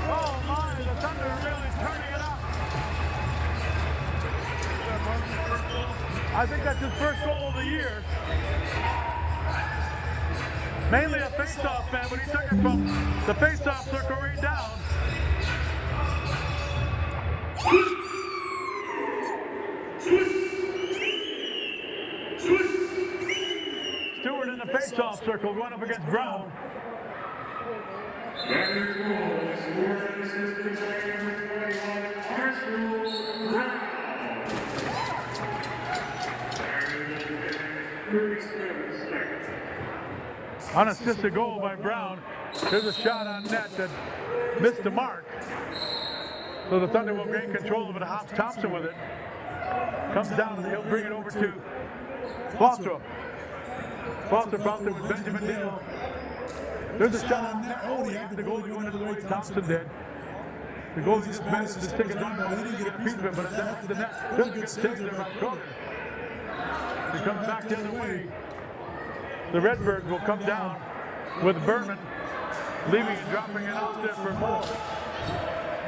Oh my, the Thunder are really turning it up. I think that's his first goal of the year. Mainly a faceoff, man, when he took it from the faceoff circle right down. Stewart in the faceoff circle going up against Brown. Record goal is scored and assisted by number 21, Arsenal Brown. 37 seconds. Unassisted goal by Brown. There's a shot on net that missed the mark. So the Thunder will gain control of it. Hops Thompson with it. Comes down and he'll bring it over to Foster. Foster bounced it with Benjamin Dale. There's a shot on net. Oh, he had the goalie going into the way Thompson did. The goalie just managed to stick it down, but he didn't get a piece of it, but it's after the net. There's a good save there by Kroger. He comes back the other way. The Redbirds will come down with Berman, leaving and dropping it out there for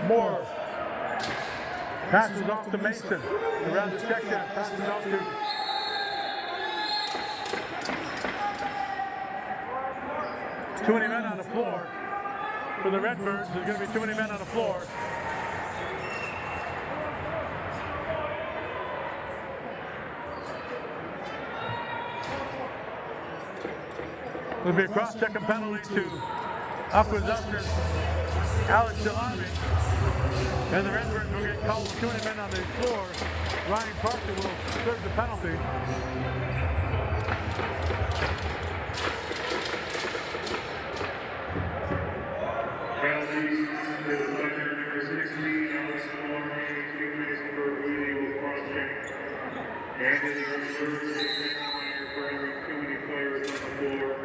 more. Passes off to Mason. Around the check down, passes off to too many men on the floor. For the Redbirds, there's going to be too many men on the floor. There'll be a cross-checking penalty to Akwesasne, Alex Delarmier. And the Redbirds will get called with too many men on the floor. Ryan Parker will serve the penalty. Penalties to the Thunder, number 16, Alex Delarmier, 2 minutes for illegal cross-check. And in the Redbirds, they minor for having too many players on the floor.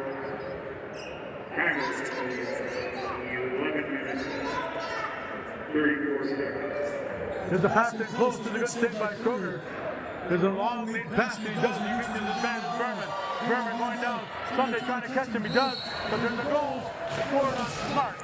Time of the penalties, 11 minutes, 34 seconds. There's a pass in close to the good save by Kroger. There's a long lead pass, and he doesn't use his man, Berman. Berman going down. Sunday trying to catch him, he does, but there's a goal scored on Smart.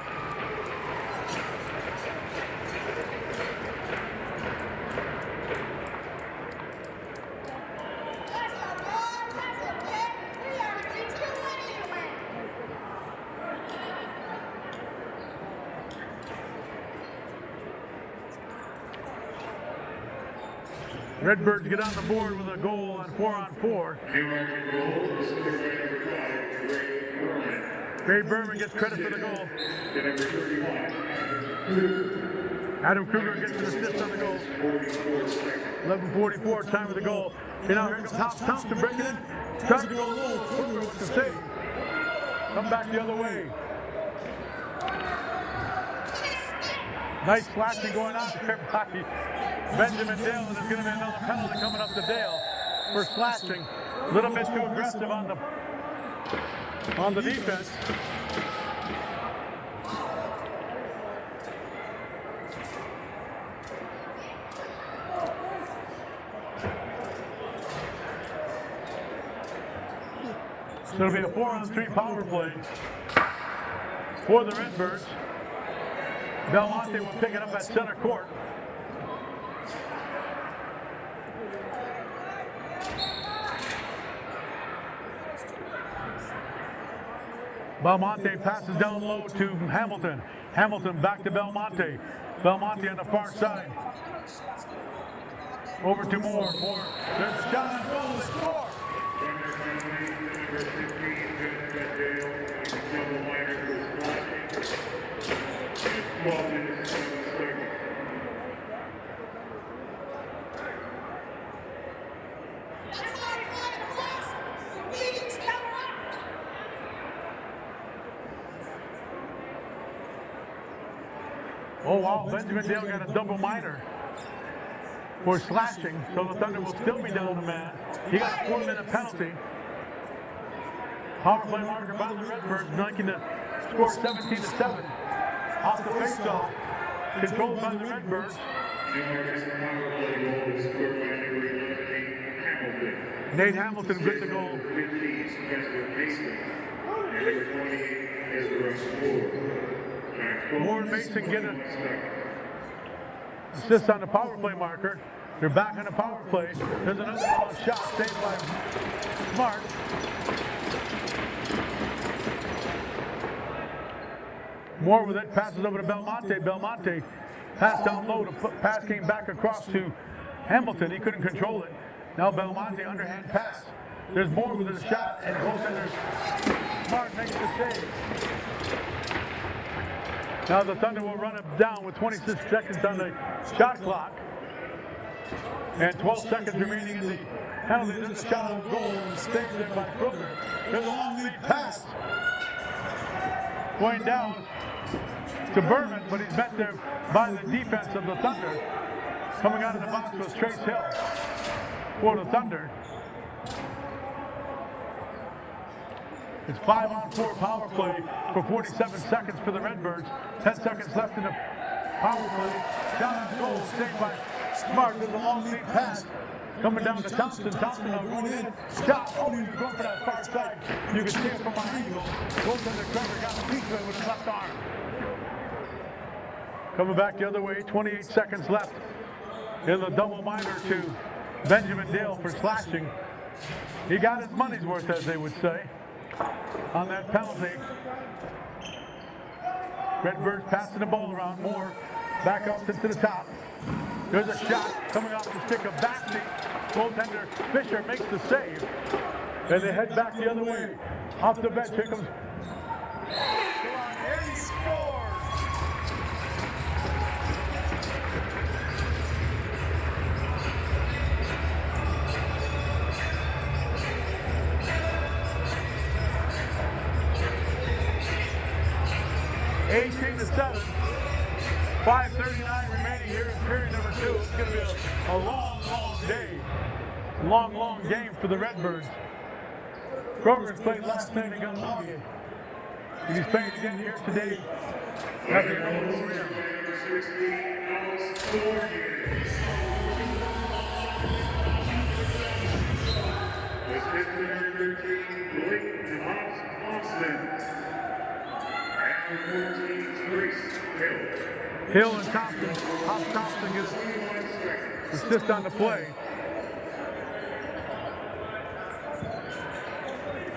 Redbirds get on the board with a goal on 4-on-4. Ray Berman gets credit for the goal. Adam Kruger gets an assist on the goal. 11:44, time of the goal. And now here comes House Thompson breaking in. Tries to go low. Kruger with the save. Come back the other way. Nice flashing going on there by Benjamin Dale, and there's going to be another penalty coming up to Dale for slashing. A little bit too aggressive on the defense. So it'll be a 4-on-3 power play for the Redbirds. Belmonte will pick it up at center court. Belmonte passes down low to Hamilton. Hamilton back to Belmonte. Belmonte on the far side. Over to Moore. Moore. There's a shot on goal. They score. Oh wow, Benjamin Dale got a double minor for slashing, so the Thunder will still be down a man. He got a 4-minute penalty. Power play marker by the Redbirds, making the score 17-7. Off the faceoff, controlled by the Redbirds. Nate Hamilton gets the goal. Warren Mason get an assist on the power play marker. They're back on the power play. There's another shot saved by Smart. Moore with it, passes over to Belmonte. Belmonte passed down low. The pass came back across to Hamilton. He couldn't control it. Now Belmonte underhand pass. There's Moore with a shot, and goaltender Smart makes the save. Now the Thunder will run it down with 26 seconds on the shot clock. And 12 seconds remaining in the penalty. There's a shot on goal and saved it by Kroger. There's a long lead pass. Going down to Berman, but he's met there by the defense of the Thunder. Coming out of the box was Trace Hill for the Thunder. It's 5-on-4 power play for 47 seconds for the Redbirds. 10 seconds left in the power play. Down on goal, saved by Smart. There's a long lead pass coming down to Thompson. Thompson now going in. Shot. Oh, he's going for that far side. You can see it from my angle. Goaltender Trevor got a piece of it with his left arm. Coming back the other way. 28 seconds left in the double minor to Benjamin Dale for slashing. He got his money's worth, as they would say, on that penalty. Redbirds passing the ball around. Moore back up to the top. There's a shot coming off the stick of Baxter. Goaltender Fisher makes the save. And they head back the other way. Off the bench, here comes. And he scores! 18-7. 5:39 remaining here in period number 2. It's going to be a long, long day. Long game for the Redbirds. Kroger's played last night against Longyear. He's playing again here today. After Hill and Thompson. Thompson gets assist on the play.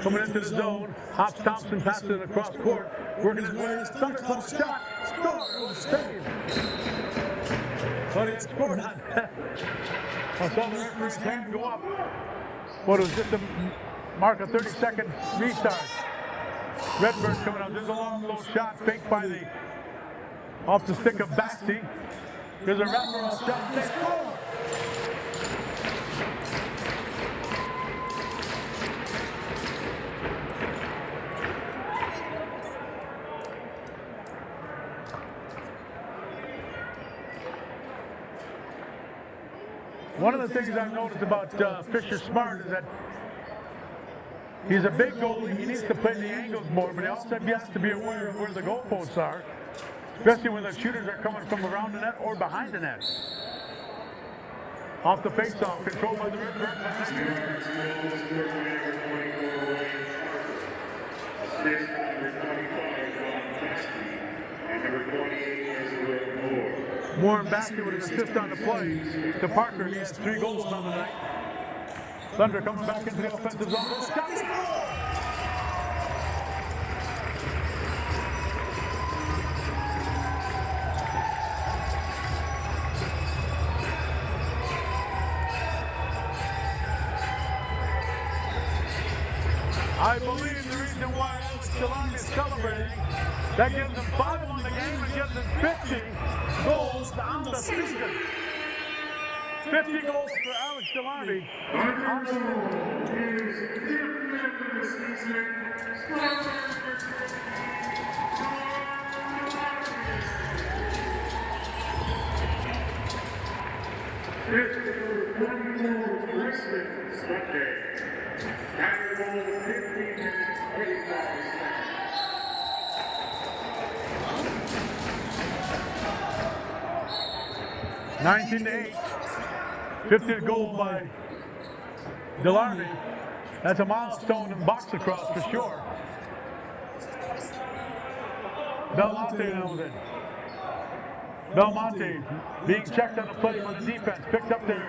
Coming into the zone, Hops Thompson passes it across court, working his way. Thunder Club shot, score, it was saved. But he had scored on that. I saw the referee's hand go up. But it was just a mark, a 30-second restart. Redbirds coming out. There's a long low shot faked by the off the stick of Baxter. There's a wraparound shot. They score. One of the things I've noticed about Fisher Smart is that he's a big goalie. He needs to play the angles more, but he also has to be aware of where the goalposts are, especially when the shooters are coming from around the net or behind the net. Off the faceoff, controlled by the Redbirds. Assist number 25, Akwesasne. And number 28 is Redbirds. Warren Baxter with an assist on the play to Parker. He has 3 goals on the night. Thunder comes back into the offensive zone. I believe the reason why Alex Delong is celebrating, that gives him 5 on the game and gives him 50 goals on the season. 50 goals for Alex Delong. Our goal is 10th man of the season. Fifth for 1 Wrestling Sunday. Time goal 15 minutes 25 seconds. 19-8. 50th goal by Delarney. That's a milestone in box lacrosse for sure. Belmonte now with it. Belmonte being checked on the play by the defense. Picked up there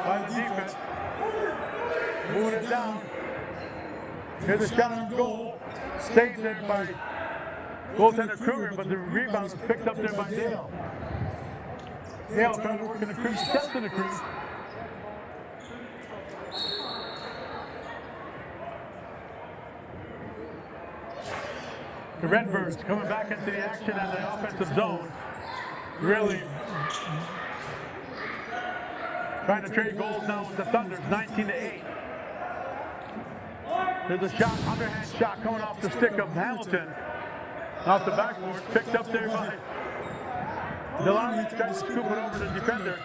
by the defense. Moving it down. Here's a shot on goal. Saved it by goaltender Kruger, but the rebound was picked up there by Dale. Dale trying to work in the crease, steps in the crease. The Redbirds coming back into the action in the offensive zone. Really trying to trade goals now with the Thunders, 19-8. There's a shot, underhand shot coming off the stick of Hamilton. Off the backboard, picked up there by Delarney, tried to scoop it over the defender.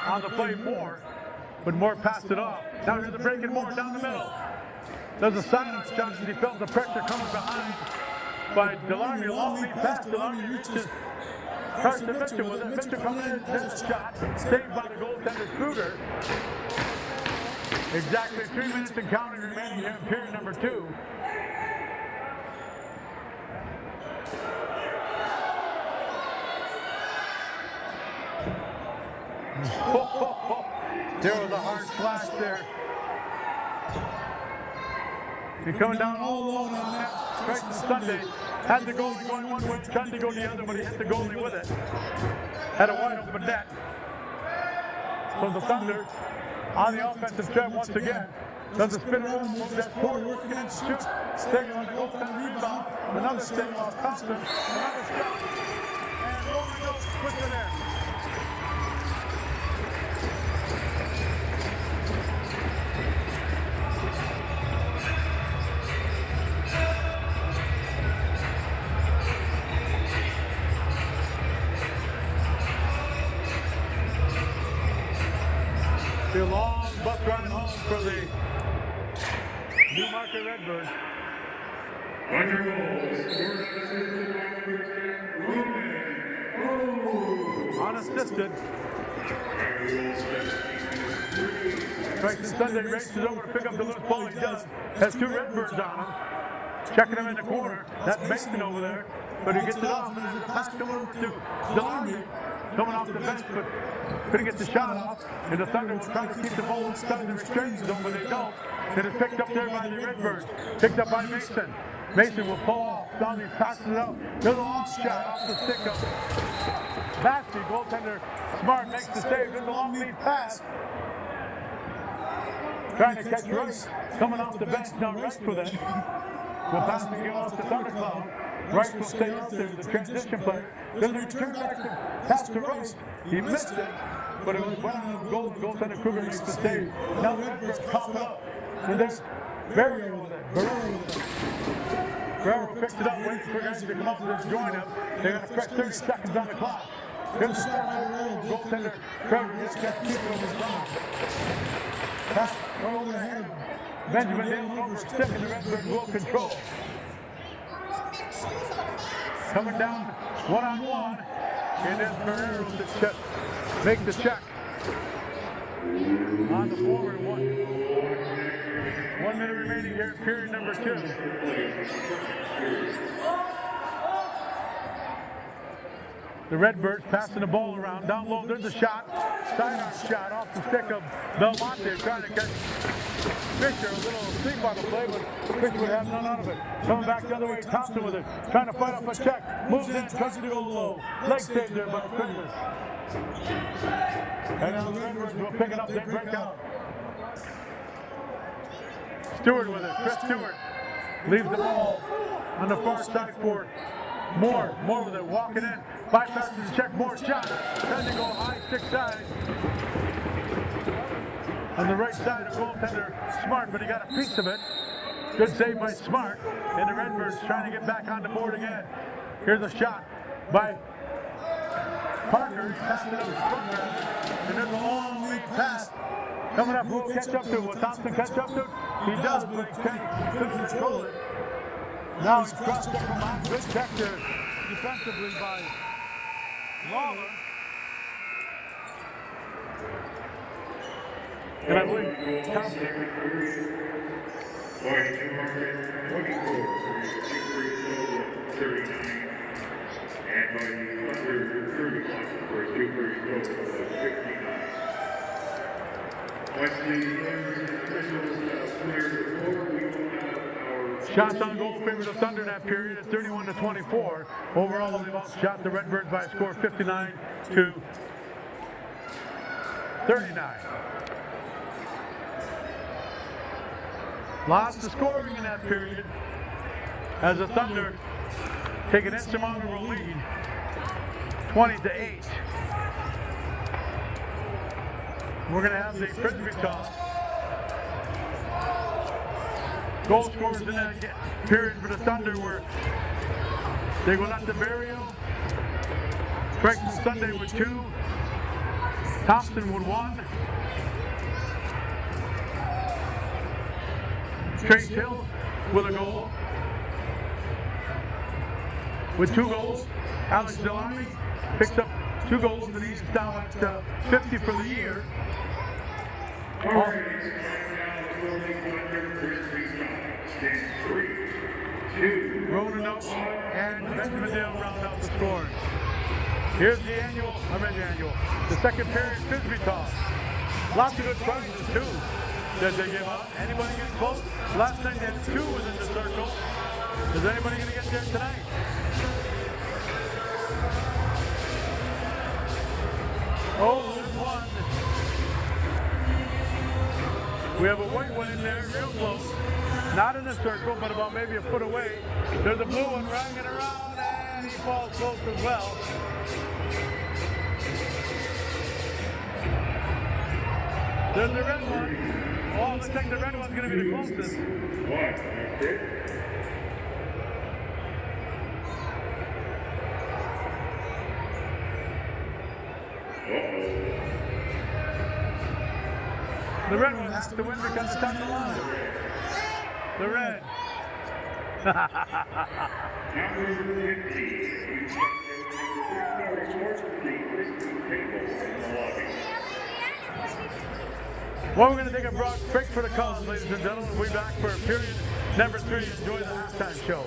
On the play, Moore, but Moore passed it off. Now here's the break and Moore down the middle. There's a silence shot as he felt the pressure coming behind by Delarney. Long lead pass, Delarney reaches. Tries to Mitchell with it. Mitchell coming in, there's a shot. Saved by the goaltender Kruger. Exactly 3 minutes and counting remaining here in period number 2. There was a hard slash there. He's coming down all alone on that. Straight to Sunday. Had the goalie going one way, tried to go the other, but he hit the goalie with it. Had a wide open net. So the Thunder on the offensive trap once again. Does a spin around, move that forward, working in, shoots, staying on the goaltender rebound. Another staying off Thompson. Another shot. And over goes quicker there. The long bus run home for the Newmarket Redbirds. On your goal, scored unassisted by number 10, Roman. Unassisted. Bryson Sunday races over to pick up the loose ball. He does. Has 2 Redbirds on him. Checking him in the corner. That's Mason over there. But he gets it off. And there's a pass over to Delarney. Coming off the bench, but couldn't get the shot off. And the Thunder will try to keep the ball inside the restraining zone, but they don't. It is picked up there by the Redbirds. Picked up by Mason. Mason will pull off. Downey passes it out. There's a long shot off the stick of Nasty. Goaltender Smart makes the save. There's a long lead pass. Trying to catch Rice. Coming off the bench. Now Rice for that. Will pass the game off to Thundercloud. Rice will stay out there, the transition player. Then they return back to pass to Rice. He missed it, but it was went on the goal. Goaltender Kruger makes the save. Now the Redbirds caught it up. And there's Barrier over there. Barrier picks it up, waiting for guys to come up and join him. They're going to press 30 seconds on the clock. Here's the shot by the rail. Goaltender Kruger just got to keep it on his ground. Pass over the hand of Benjamin Dale over stick, and the Redbirds will control. Coming down one-on-one. It is Barrier to make the check. On the forward one. 1 minute remaining here, period number 2. The Redbirds passing the ball around. Down low, there's a shot. Sidearm shot off the stick of Belmonte, trying to catch Fisher. A little sleep on the play, but Fisher would have none out of it. Coming back the other way, Thompson with it. Trying to fight off a check. Moves in, tries to go low. Leg save there by Christmas. And now the Redbirds will pick it up. They break out. Stewart with it. Chris Stewart leaves the ball on the far side for Moore with it. Walking in. Bypasses the check. Moore shot. Trying to go high, stick side. On the right side of goaltender Smart, but he got a piece of it. Good save by Smart. And the Redbirds trying to get back on the board again. Here's a shot by Parker. He's passing it up front. And there's a long lead pass. Coming up, who will catch up to? Will Thompson catch up to? He does, but he couldn't control it. Now he's crossed up from behind. Good check there defensively by Lawler. And I believe Thompson. And by the under 30 for a 2-3 goal of 69. Once the officials clear the floor, we will have our Shots on goal favor the Thunder that period at 31-24. Overall, they've outshot the Redbirds by a score of 59-39. Lots of scoring in that period as the Thunder take an insurmountable lead, 20-8. We're going to have the frisbee toss. Goal scorers in that period for the Thunder were Degualata Barrio, Creighton Sunday with 2, Thompson with 1, Trace Hill with a goal. With 2 goals, Alex Delani picks up 2 goals and he's down at 50 for the year. Ronan Oaks and Benjamin Dale round out the scores. Here's the the second period frisbee toss. Lots of good prizes too that they give out. Anybody get close? Last night they had 2 within the circle. Is anybody going to get there tonight? Oh, there's one. We have a white one in there, real close. Not in the circle, but about maybe a foot away. There's a blue one riding around, and he falls close as well. There's the red one. Oh, looks like the red one's going to be the closest. The red one has to win because it's on the line. The red. Well, we're going to take a broad break for the Cubs, ladies and gentlemen. We'll be back for period number 3. Enjoy the halftime show.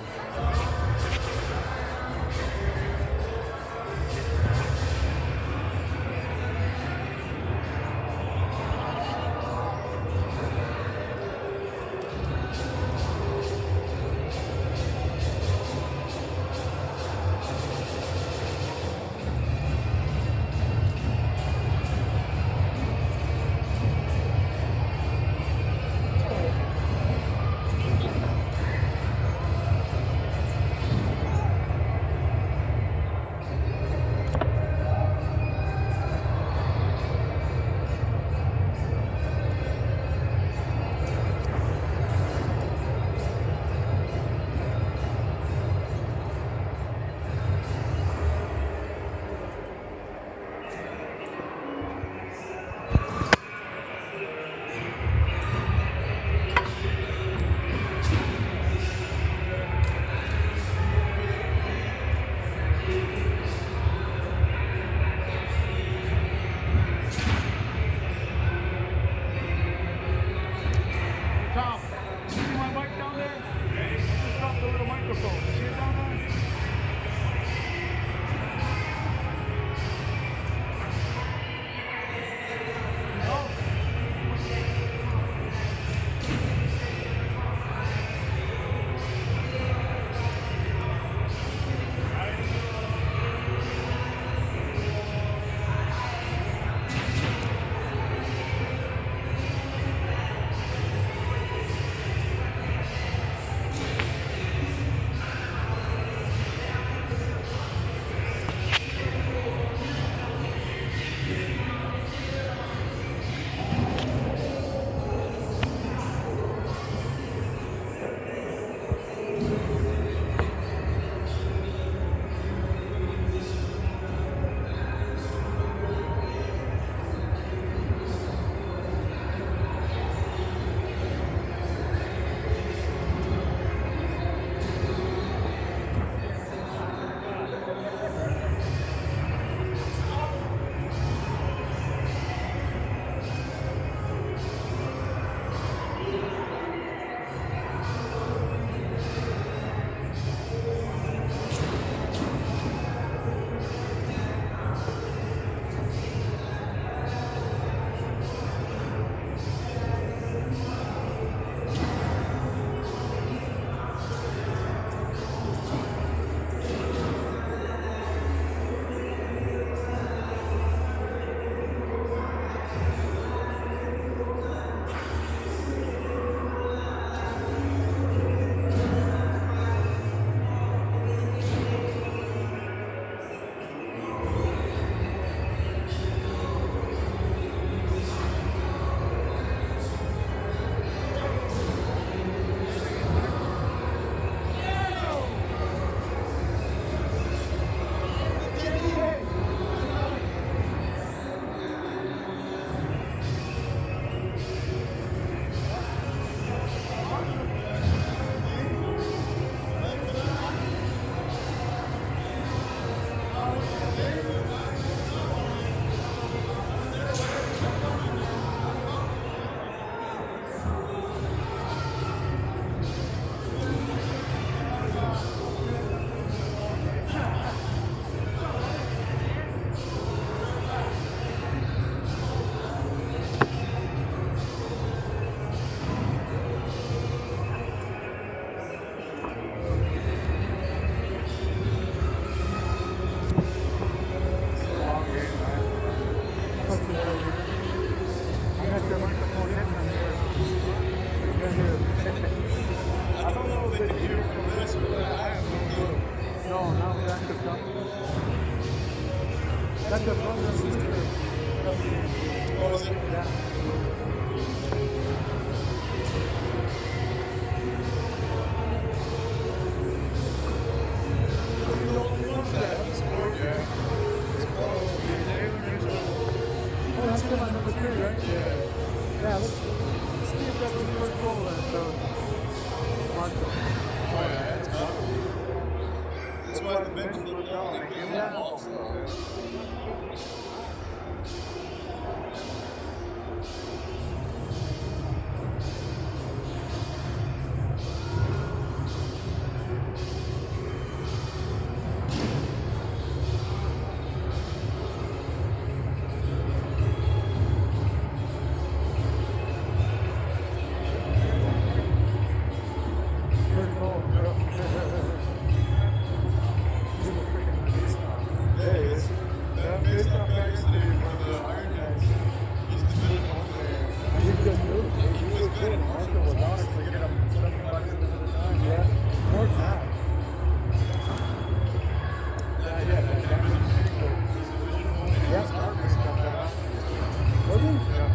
That's a brother and sister. Oh, is it? Yeah. You're the only ones that haven't scored yet. Oh, that's him on number 3, right? Yeah. Yeah, let's see if that's his first goal then. So, Marshall. Oh, yeah, that's tough. That's why the bench looked down. They give him balls. First goal. That face-off guy yesterday for the Iron Cats, he's the middle one there. He's good too. He was good. Marshall was honestly get him 75 minutes at a time. Yeah. More than that. Yeah. He's Division 1 and he was Arkansas that last year. Was he? Yeah.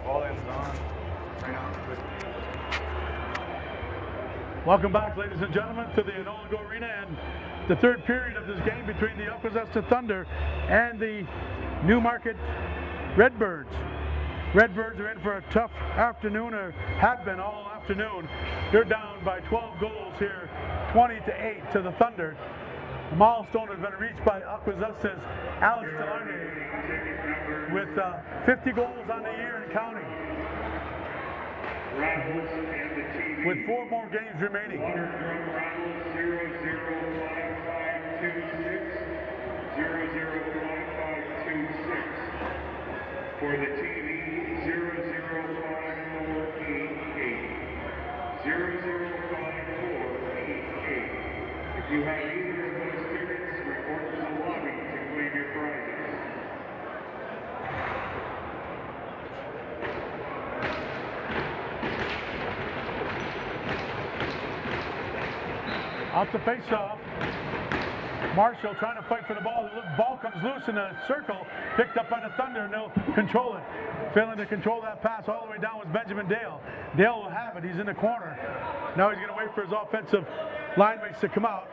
All ends on. Right on. Welcome back, ladies and gentlemen, to the Enola Arena and the third period of this game between the Akwesasne Thunder and the Newmarket Redbirds. Redbirds are in for a tough afternoon, or have been all afternoon. They're down by 12 goals here, 20-8 to the Thunder. The milestone has been reached by Akwesasne's Alex Delaney with 50 goals on the year and counting, with 4 more games remaining. For the TV, 005488. 005488. If you have either of those tickets, report to the lobby to claim your prizes. Off the face-off, Marshall trying to fight for the ball. The ball comes loose in a circle, picked up by the Thunder, and they'll control it. Failing to control that pass all the way down was Benjamin Dale. Dale will have it. He's in the corner. Now he's going to wait for his offensive line mates to come out.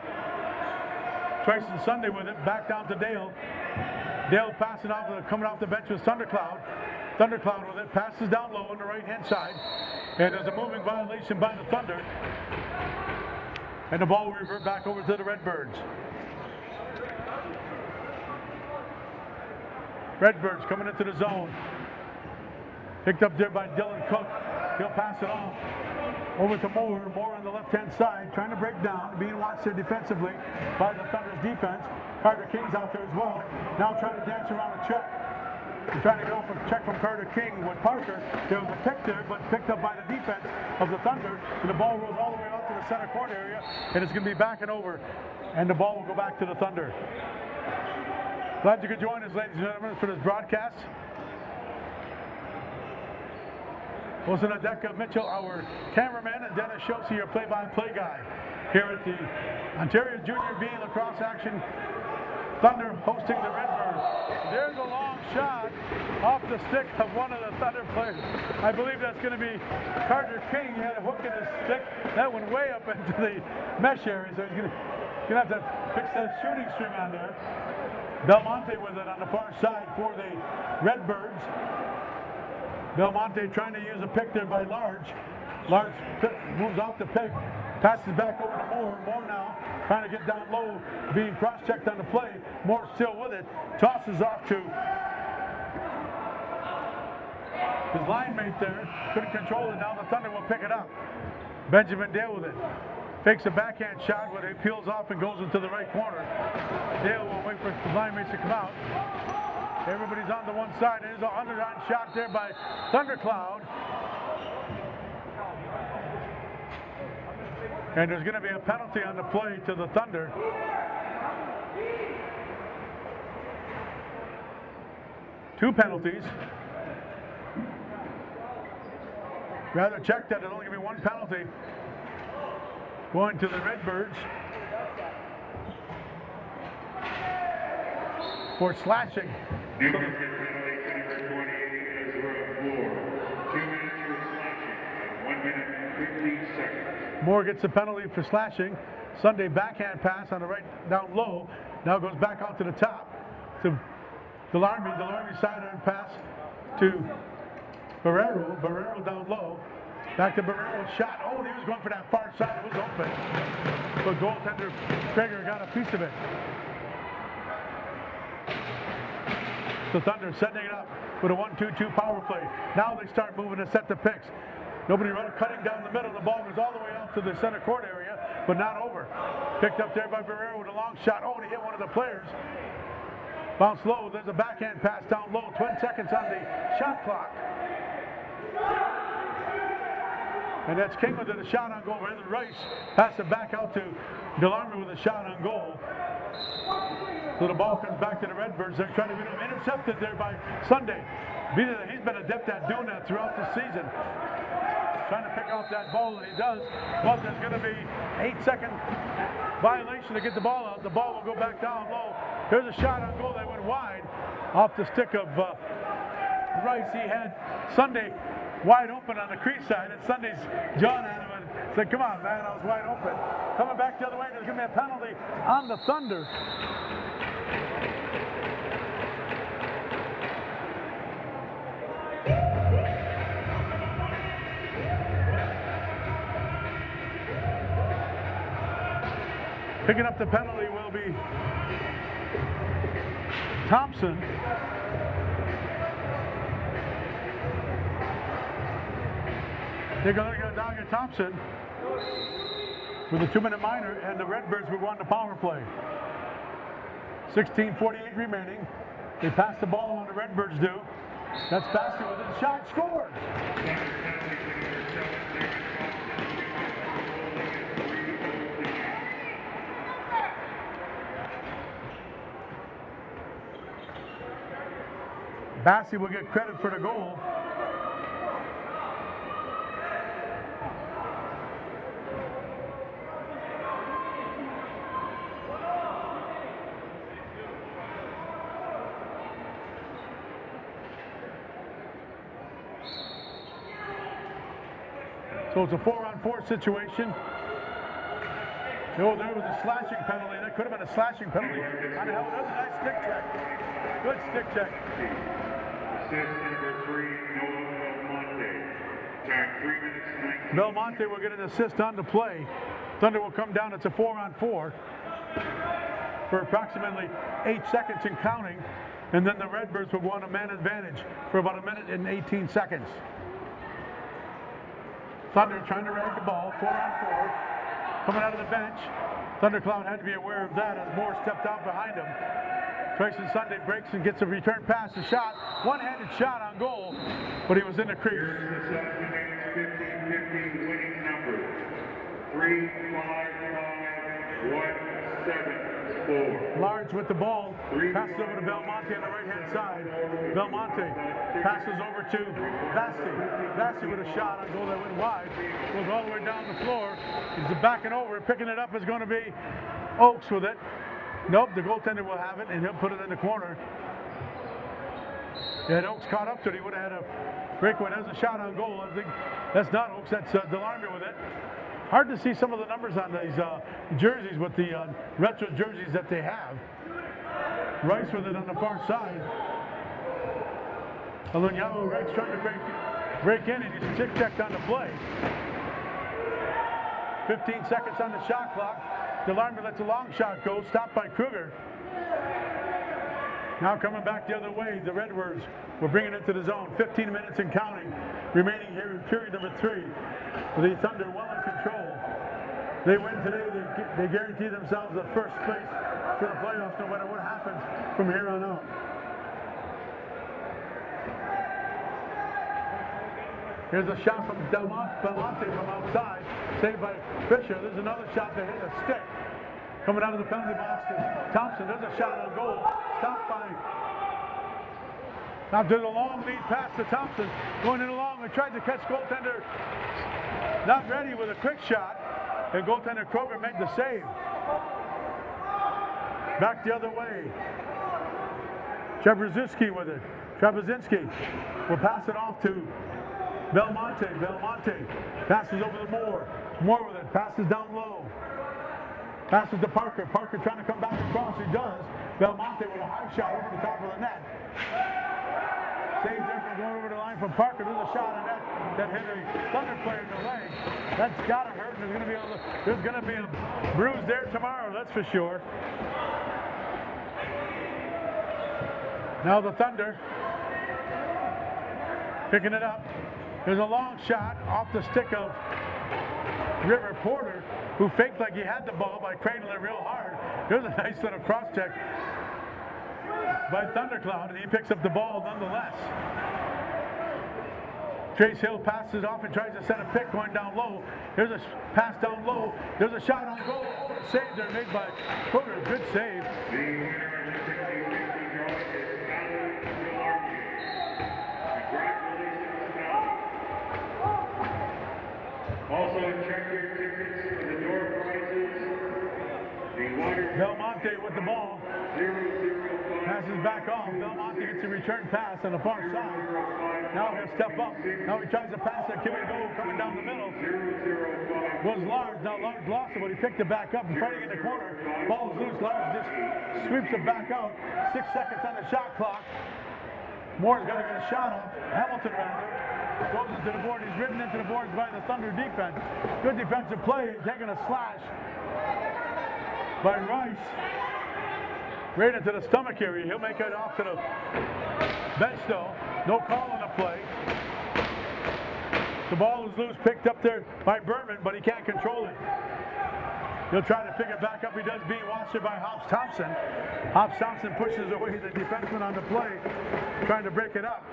Tracy Sunday with it, back down to Dale. Dale passing off, coming off the bench with Thundercloud. Thundercloud with it, passes down low on the right-hand side. And there's a moving violation by the Thunder. And the ball will revert back over to the Redbirds. Redbirds coming into the zone. Picked up there by Dylan Cook. He'll pass it off. Over to Moore. Moore on the left-hand side, trying to break down, being watched there defensively by the Thunder's defense. Carter King's out there as well. Now trying to dance around a check. He's trying to get off a check from Carter King with Parker. There was a pick there, but picked up by the defense of the Thunder. And the ball rolls all the way out to the center court area, and it's going to be back and over. And the ball will go back to the Thunder. Glad you could join us, ladies and gentlemen, for this broadcast. Wilson Adeka Mitchell, our cameraman, and Dennis Schultz, your play-by-play guy here at the Ontario Junior B lacrosse action. Thunder hosting the Redbirds. There's a long shot off the stick of one of the Thunder players. I believe that's going to be Carter King. He had a hook in his stick. That went way up into the mesh area, so he's going to have to fix that shooting stream on there. Belmonte with it on the far side for the Redbirds. Belmonte trying to use a pick there by Large. Large moves off the pick, passes back over to Moore. Moore now trying to get down low, being cross-checked on the play. Moore still with it, tosses off to his line mate there. Couldn't control it, now the Thunder will pick it up. Benjamin Dale with it. Fakes a backhand shot, but it peels off and goes into the right corner. Dale will wait for his line mates to come out. Everybody's on the one side. There's an underhand shot there by Thundercloud. And there's going to be a penalty on the play to the Thunder. Two penalties. Rather check that. There'll only be one penalty going to the Redbirds for slashing. Number 28 is row 4. 2 minutes for slashing. 1 minute and 15 seconds. Moore gets a penalty for slashing. Sunday backhand pass on the right down low. Now goes back out to the top to Delarmy. Delarmy sidearm pass to Barrero. Barrero down low. Back to Barrero. Shot. Oh, he was going for that far side. It was open. But goaltender Traeger got a piece of it. The Thunder setting it up with a 1-2-2 power play. Now they start moving to set the picks. Nobody running, cutting down the middle. The ball goes all the way out to the center court area, but not over. Picked up there by Barrero with a long shot. Oh, and he hit one of the players. Bounce low. There's a backhand pass down low. 20 seconds on the shot clock. And that's King with a shot on goal. Rather Rice pass it back out to Delarmy with a shot on goal. So the ball comes back to the Redbirds. They're trying to get him intercepted there by Sunday. He's been adept at doing that throughout the season. Trying to pick off that ball, and he does. But there's going to be 8-second violation to get the ball out. The ball will go back down low. Here's a shot on goal that went wide off the stick of Rice. He had Sunday wide open on the crease side, and Sunday's John at him and said, "Come on, man, I was wide open." Coming back the other way, there's going to be a penalty on the Thunder. Picking up the penalty will be Thompson. They're going to go down to Thompson with a 2-minute minor, and the Redbirds will go on the power play. 16:48 remaining. They pass the ball on, the Redbirds do. That's Basket with a shot, scores! Bassie will get credit for the goal. So it's a 4-on-4 situation. Oh, there was a slashing penalty. That could have been a slashing penalty. On the hell, that was a nice stick check. Good stick check. Assist number 3, Noah Belmonte. Time 3 minutes 19. Belmonte will get an assist on the play. Thunder will come down. It's a 4-on-4 for approximately 8 seconds and counting. And then the Redbirds will go on a man advantage for about 1 minute and 18 seconds. Thunder trying to rag the ball, 4-on-4. Coming out of the bench. Thundercloud had to be aware of that as Moore stepped out behind him. Tyson Sunday breaks and gets a return pass, a shot. One-handed shot on goal, but he was in the crease. Here's the 15-15 winning number. 3-5-5-1-7-4. Large with the ball, passes over to Belmonte on the right-hand side. Belmonte passes over to Basti. Basti with a shot on goal that went wide. Goes all the way down the floor. He's backing over. Picking it up is going to be Oakes with it. Nope, the goaltender will have it, and he'll put it in the corner. Yeah, Oakes caught up to it. He would have had a breakaway. That's a shot on goal. I think that's not Oakes. That's Delarmy with it. Hard to see some of the numbers on these jerseys with the retro jerseys that they have. Rice with it on the far side. Alunyao Rice trying to break in, and he's stick checked on the play. 15 seconds on the shot clock. Delarmy lets a long shot go, stopped by Kruger. Now coming back the other way, the Redbirds will bring it into the zone. 15 minutes and counting remaining here in period number 3. The Thunder well in control. They win today, they guarantee themselves the first place for the playoffs no matter what happens from here on out. Here's a shot from Belmonte from outside, saved by Fisher. There's another shot that hit a stick. Coming out of the penalty box to Thompson. There's a shot on goal. Stopped by. Now there's a long lead pass to Thompson. Going in along. He tried to catch goaltender. Not ready with a quick shot. And goaltender Kroger made the save. Back the other way. Treborzinski with it. Treborzinski will pass it off to Belmonte. Belmonte passes over to Moore. Moore with it. Passes down low. Passes to Parker. Parker trying to come back across. He does. Belmonte with a high shot over the top of the net. Saved there from going over the line from Parker. There's a shot on that hit a Thunder player in the leg. That's gotta hurt. There's gonna be a bruise there tomorrow. That's for sure. Now the Thunder picking it up. There's a long shot off the stick of River Porter, who faked like he had the ball by cradling it real hard. There's a nice little cross check by Thundercloud, and he picks up the ball nonetheless. Trace Hill passes off and tries to set a pick going down low. Here's a pass down low. There's a shot on goal. Oh, save there made by Porter. Good save. The winner of the 50-50 draw is Alan Delarmy. Congratulations, Alan. Also, check your tickets for the door prizes. The water Belmonte with the ball. 005. Passes back off. Belmonte gets a return pass on the far side. Now he'll step up. Now he tries to pass that Kimmy goal coming down the middle. 005. Was Large. Now Large lost it, but he picked it back up and fighting in the corner. Ball's loose. Large just sweeps it back out. 6 seconds on the shot clock. Moore's got to get a shot off. Hamilton rather. Goes into the board. He's ridden into the boards by the Thunder defense. Good defensive play. Taking a slash by Rice. Right into the stomach area. He'll make it off to the bench though. No call on the play. The ball is loose, picked up there by Berman, but he can't control it. He'll try to pick it back up. He does, being watched by Hobbs Thompson. Hobbs Thompson pushes away the defenseman on the play, trying to break it up.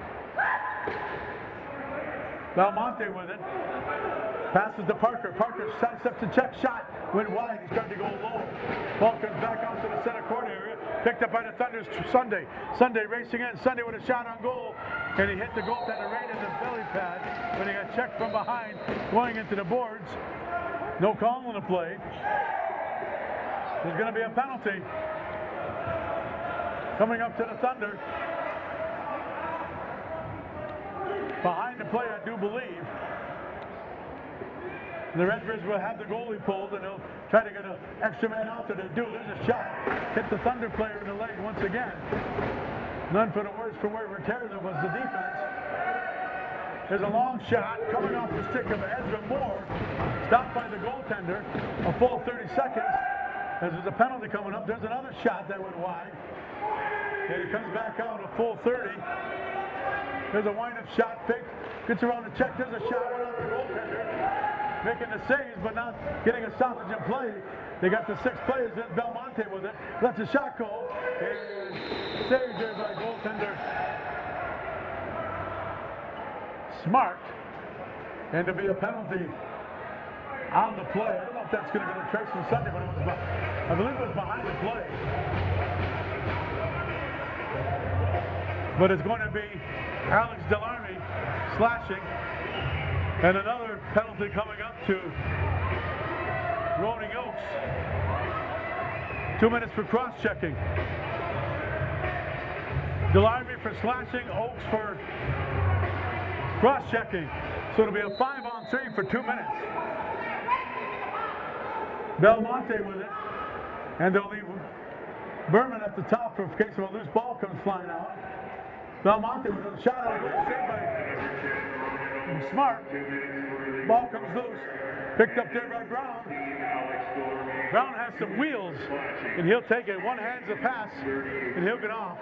Belmonte with it. Passes to Parker. Parker sidesteps a check shot. Went wide. He's trying to go low. Ball comes back out to the center court area. Picked up by the Thunder's Sunday. Sunday racing in. Sunday with a shot on goal. And he hit the goaltender right in the belly pad. But he got checked from behind going into the boards. No call on the play. There's going to be a penalty coming up to the Thunder. Behind the play, I do believe. The Redbirds will have the goalie pulled, and they'll try to get an extra man out there to do. There's a shot. Hit the Thunder player in the leg once again. None for the worse for wear and tear that was the defense. There's a long shot coming off the stick of Ezra Moore. Stopped by the goaltender. A full 30 seconds. As there's a penalty coming up. There's another shot that went wide. And it comes back out a full 30. There's a wind-up shot. Fake. Gets around the check. There's a shot right on the goaltender. Making the saves, but not getting a stoppage in play. They got the 6 players. Then Belmonte with it. Lets the shot go. And saved there by goaltender Smart. And to be a penalty on the play. I don't know if that's going to go to Tracy Sunday, but I believe it was behind the play. But it's going to be Alex Delarmy slashing. And another penalty coming up to Roning Oaks. 2 minutes for cross-checking. Delarmy for slashing, Oaks for cross-checking. So it'll be a 5-on-3 for 2 minutes. Belmonte with it. And they'll leave Berman at the top in case of a loose ball comes flying out. Belmonte with a shot on the goal, saved by Smart. Ball comes loose. Picked up there by Brown. Brown has some wheels, and he'll take it. One hand's a pass, and he'll get off.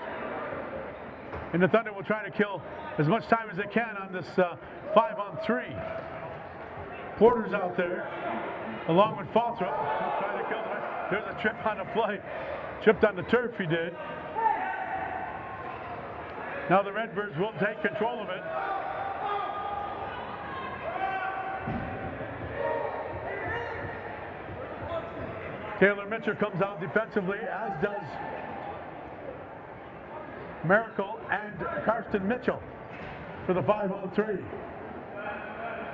And the Thunder will try to kill as much time as they can on this 5-on-3. Porter's out there, along with Falthrop. Trying to kill them. There's a trip on the play. Tripped on the turf, he did. Now the Redbirds will take control of it. Taylor Mitchell comes out defensively, as does Miracle and Karsten Mitchell for the 5-on-3.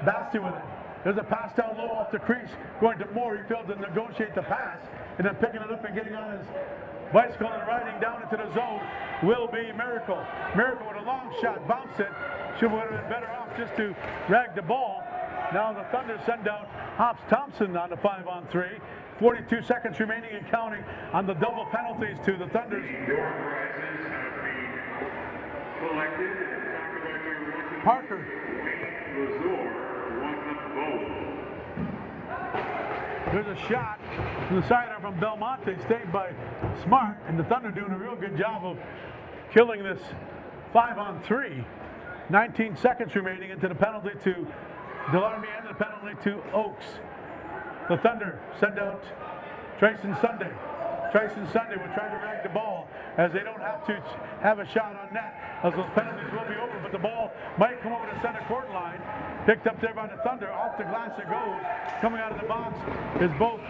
Basti with it. There's a pass down low off the crease, going to Moore. He failed to negotiate the pass, and then picking it up and getting on his bicycle and riding down into the zone will be Miracle. Miracle with a long shot, bounce it. Should have been better off just to rag the ball. Now the Thunder send out Hobbs Thompson on the 5-on-3. 42 seconds remaining and counting on the double penalties to the Thunder's. Parker. There's a shot from the sidearm from Belmonte, stayed by Smart, and the Thunder doing a real good job of killing this 5-on-3. 19 seconds remaining into the penalty to Delarmy and the penalty to Oaks. The Thunder send out Trayson Sunday. Trayson Sunday will try to rag the ball as they don't have to have a shot on net, as those penalties will be over, but the ball might come over the center court line. Picked up there by the Thunder. Off the glass it goes. Coming out of the box is both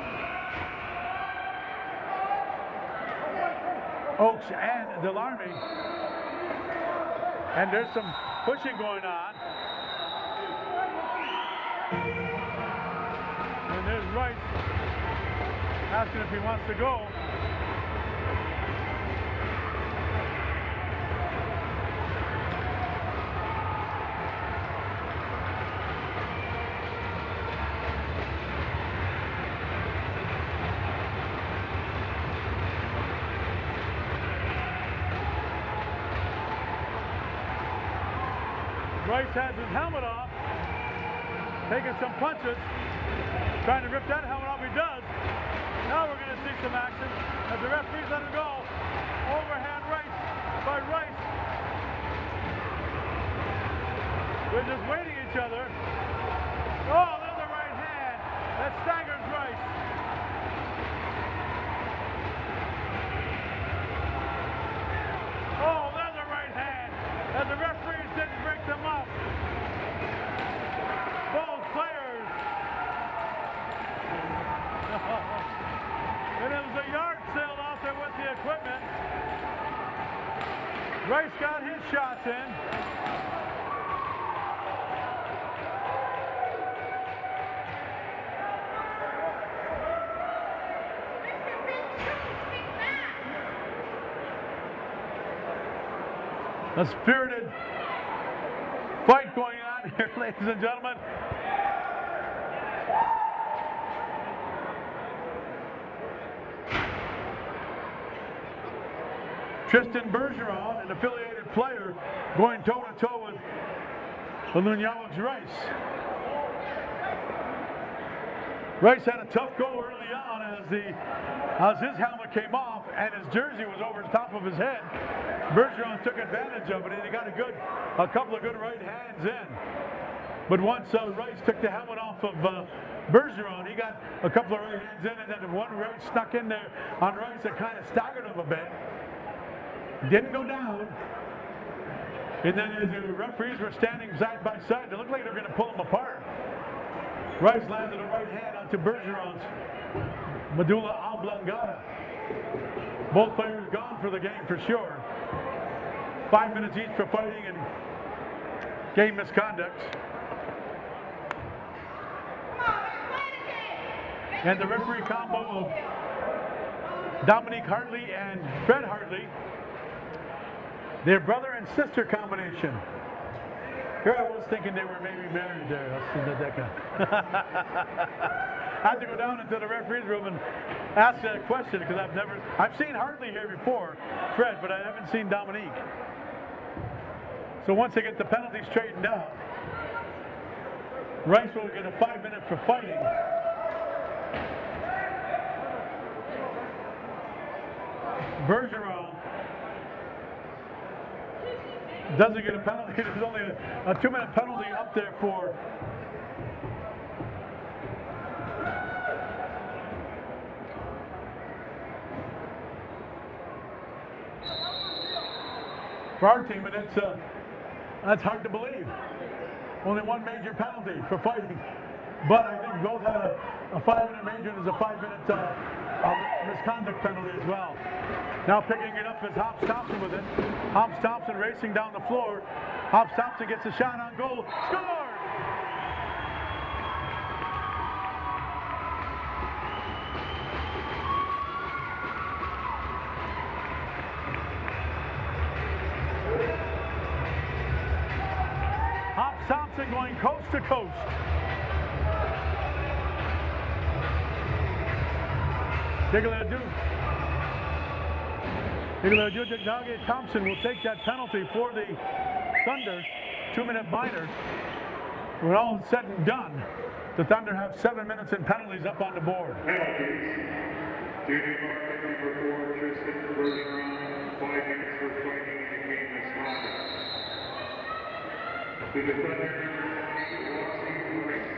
Oaks and Delarmy. And there's some pushing going on. And there's Rice asking if he wants to go. Rice has his helmet off, taking some punches, trying to rip that helmet off. He does. Now we're going to see some action as the referees let him go. Overhand right by Rice. They're just waiting each other. Oh, there's the right hand. That staggers Rice. Oh, there's the right hand. As the referees didn't break them up. Both players. And it was a yard sale out there with the equipment. Rice got his shots in. A spirited fight going on here, ladies and gentlemen. Tristan Bergeron, an affiliated player, going toe-to-toe with Alunyawicz Rice. Rice had a tough go early on as his helmet came off and his jersey was over the top of his head. Bergeron took advantage of it and he got a couple of good right hands in. But once Rice took the helmet off of Bergeron, he got a couple of right hands in, and then one right snuck in there on Rice that kind of staggered him a bit. Didn't go down. And then as the referees were standing side by side, it looked like they were going to pull them apart. Rice landed a right hand onto Bergeron's medulla oblongata. Both players gone for the game for sure. 5 minutes each for fighting and game misconduct. And the referee combo of Dominique Hartley and Fred Hartley, their brother and sister combination. Here I was thinking they were maybe married there. I had to go down into the referee's room and ask that question because I've seen Hartley here before, Fred, but I haven't seen Dominique. So once they get the penalty straightened out, Rice will get a 5 minute for fighting. Bergeron doesn't get a penalty. There's only a 2 minute penalty up there for our team, and that's hard to believe. Only one major penalty for fighting, but I think both had a 5 minute major and there's a 5 minute misconduct penalty as well. Now picking it up is Hobbs Thompson with it. Hobbs Thompson racing down the floor. Hobbs Thompson gets a shot on goal. Scores! Hobbs Thompson going coast to coast. Nage Thompson will take that penalty for the Thunder. 2 minute minor. When all is said and done, the Thunder have 7 minutes and penalties up on the board. Penalties. Junior marker number 4, Tristan Bergeron, 5 minutes for fighting in the game misconduct. To the Thunder, Akwesasne Rice,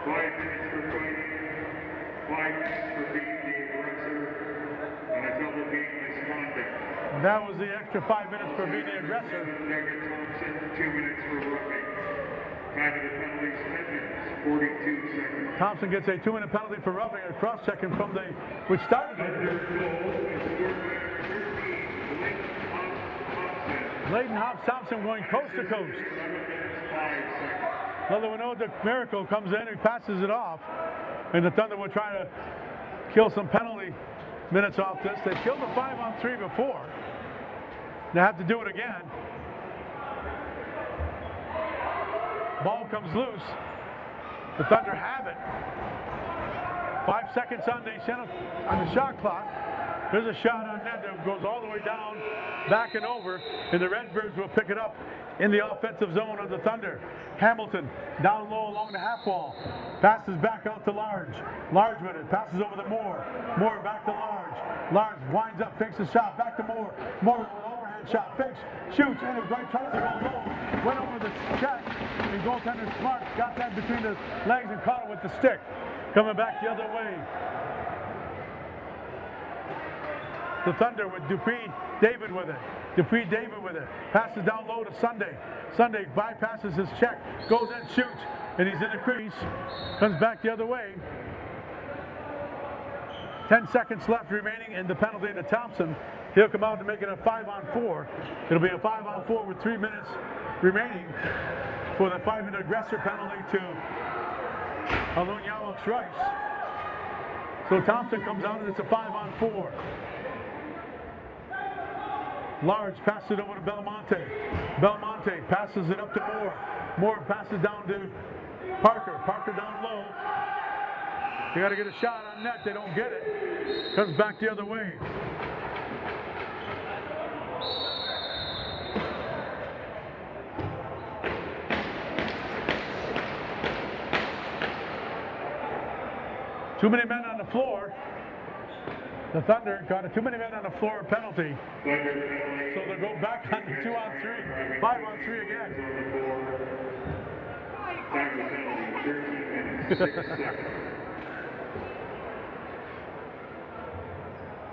5 minutes for fighting, 5 minutes for being the aggressor, and a double game misconduct. That was the extra 5 minutes for being the aggressor. Thompson, 2 minutes for roughing. Time of the penalties, 10 minutes, 42 seconds. Thompson gets a 2 minute penalty for roughing a cross checking from which started Layden Hobbs Thompson going coast to coast. Lelewinoda Miracle comes in and passes it off. And the Thunder were trying to kill some penalty minutes off this. They killed a 5-on-3 before. They have to do it again. Ball comes loose. The Thunder have it. 5 seconds on the shot clock. There's a shot on net that goes all the way down, back and over, and the Redbirds will pick it up in the offensive zone of the Thunder. Hamilton down low along the half wall. Passes back out to Large. Large with it. Passes over to Moore. Moore back to Large. Large winds up, fakes a shot. Back to Moore. Moore with an overhand shot. Fakes, shoots, and his right tries to go low. Went over the check, and goaltender Smart got that between the legs and caught it with the stick. Coming back the other way. The Thunder with David with it. David with it. Passes down low to Sunday. Sunday bypasses his check. Goes in, shoots. And he's in the crease. Comes back the other way. 10 seconds left remaining in the penalty to Thompson. He'll come out to make it a 5-on-4. It'll be a 5-on-4 with 3 minutes remaining for the 5-minute aggressor penalty to Alunyawicz Rice. So Thompson comes out and it's a 5-on-4. Large passes it over to Belmonte. Belmonte passes it up to Moore. Moore passes down to Parker. Parker down low. They got to get a shot on net. They don't get it. Comes back the other way. Too many men on the floor. The Thunder got a too many men on the floor penalty. So they'll go back on the 2-on-3, 5-on-3 again. Time of penalty, 13 minutes, 6 seconds.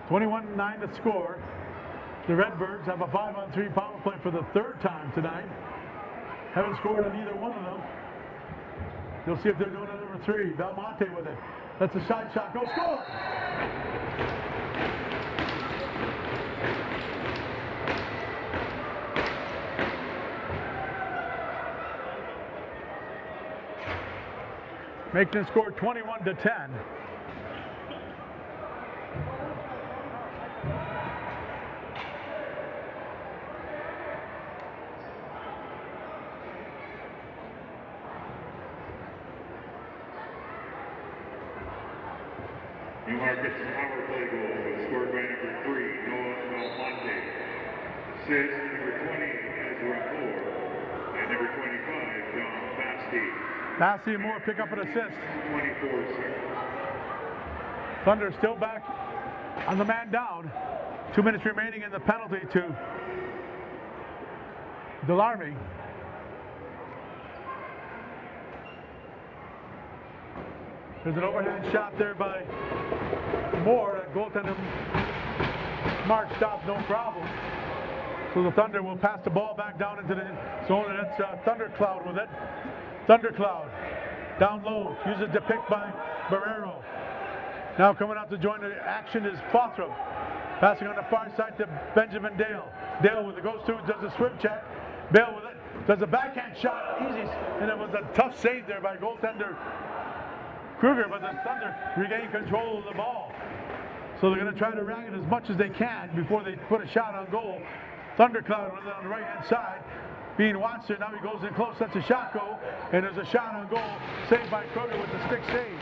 21-9 to score. The Redbirds have a 5-on-3 power play for the third time tonight. Haven't scored on either one of them. You'll see if they're doing it number 3. Belmonte with it. That's a side shot. Go score! Making it score 21-10. Newmark gets a power play goal, scored by number 3, Noah Belmonte. Assist, number 20, Ezra Moore. And number 25, John Basti. Basti and Moore pick up an assist. 24 seconds. Thunder still back on the man down. 2 minutes remaining in the penalty to Delarmy. There's an overhand shot there by Moore. Goaltender Smart stop, no problem. So the Thunder will pass the ball back down into the zone, and that's Thundercloud with it. Thundercloud down low, uses the pick by Barrero. Now coming out to join the action is Fothrop. Passing on the far side to Benjamin Dale. Dale with it, goes through, does a swim check. Bale with it, does a backhand shot, easy, and it was a tough save there by goaltender Kruger, but the Thunder regain control of the ball. So they're going to try to rag it as much as they can before they put a shot on goal. Thundercloud on the right-hand side, being watched there. Now he goes in close, lets a shot go, and there's a shot on goal, saved by Kruger with the stick save.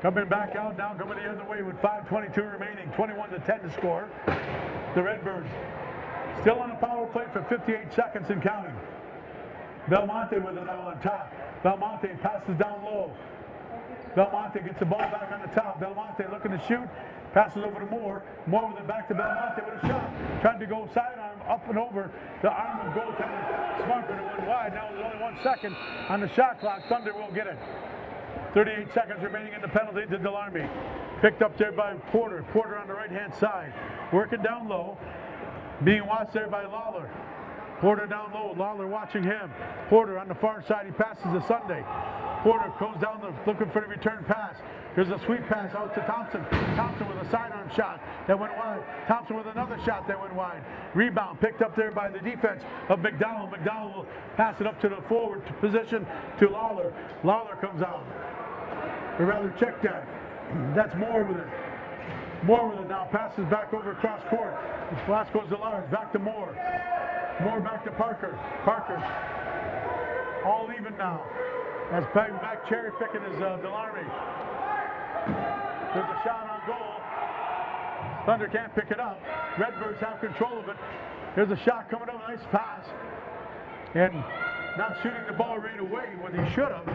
Coming back out now, coming the other way with 5:22 remaining, 21-10 to score. The Redbirds still on a power play for 58 seconds and counting. Belmonte with it now on top. Belmonte passes down low. Belmonte gets the ball back on the top. Belmonte looking to shoot. Passes over to Moore. Moore with it back to Belmonte with a shot. Trying to go sidearm up and over the arm of goaltender Smart, but it went wide. Now there's only 1 second on the shot clock. Thunder will get it. 38 seconds remaining in the penalty to Delarmy. Picked up there by Porter. Porter on the right-hand side. Working down low. Being watched there by Lawler. Porter down low. Lawler watching him. Porter on the far side. He passes to Sunday. Porter goes down looking for the return pass. Here's a sweep pass out to Thompson. Thompson with a sidearm shot that went wide. Thompson with another shot that went wide. Rebound picked up there by the defense of McDowell. McDowell will pass it up to the forward position to Lawler. Lawler comes out. Or rather, check that. That's Moore with it. Moore with it now. Passes back over across court. Last goes to Lars. Back to Moore. Moore back to Parker. Parker. All even now. As back cherry picking is Delarmy. There's a shot on goal. Thunder can't pick it up. Redbirds have control of it. There's a shot coming up. Nice pass. And not shooting the ball right away when he should have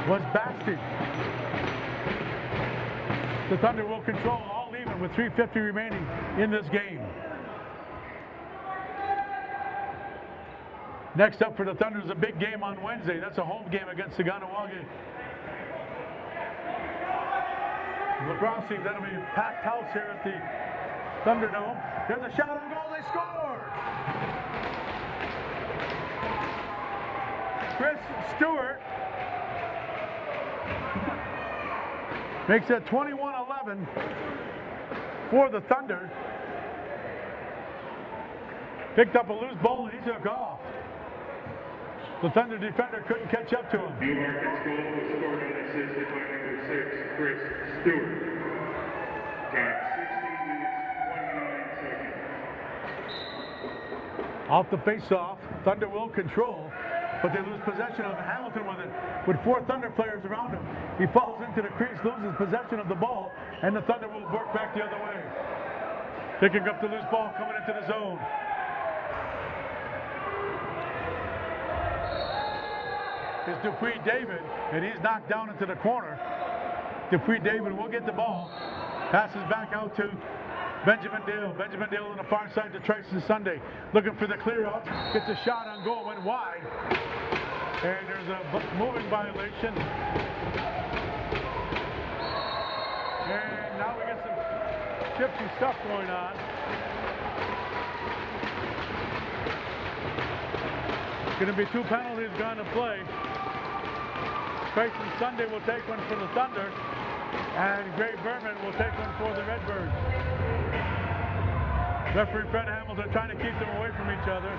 was Basti. The Thunder will control all even with 3:50 remaining in this game. Next up for the Thunder is a big game on Wednesday. That's a home game against the Ganawagi lacrosse team. That'll be a packed house here at the Thunderdome. There's a shot on goal. They score! Chris Stewart makes it 21-11 for the Thunder. Picked up a loose ball and he took off. The Thunder defender couldn't catch up to him. Newmarket's goal was scored and assisted by number 6, Chris Stewart. Time 16 minutes, 29 seconds. Off the face-off, Thunder will control, but they lose possession of Hamilton with it. With 4 Thunder players around him, he falls into the crease, loses possession of the ball, and the Thunder will work back the other way. Picking up the loose ball coming into the zone. is Dupuy David, and he's knocked down into the corner. Dupuy David will get the ball. Passes back out to Benjamin Dale. Benjamin Dale on the far side to Tracy Sunday. Looking for the clear out. Gets a shot on goal, went wide. And there's a moving violation. And now we get some gypsy stuff going on. Going to be 2 penalties going to play. Tracy Sunday will take one for the Thunder, and Gray Berman will take one for the Redbirds. Referee Fred Hamilton trying to keep them away from each other.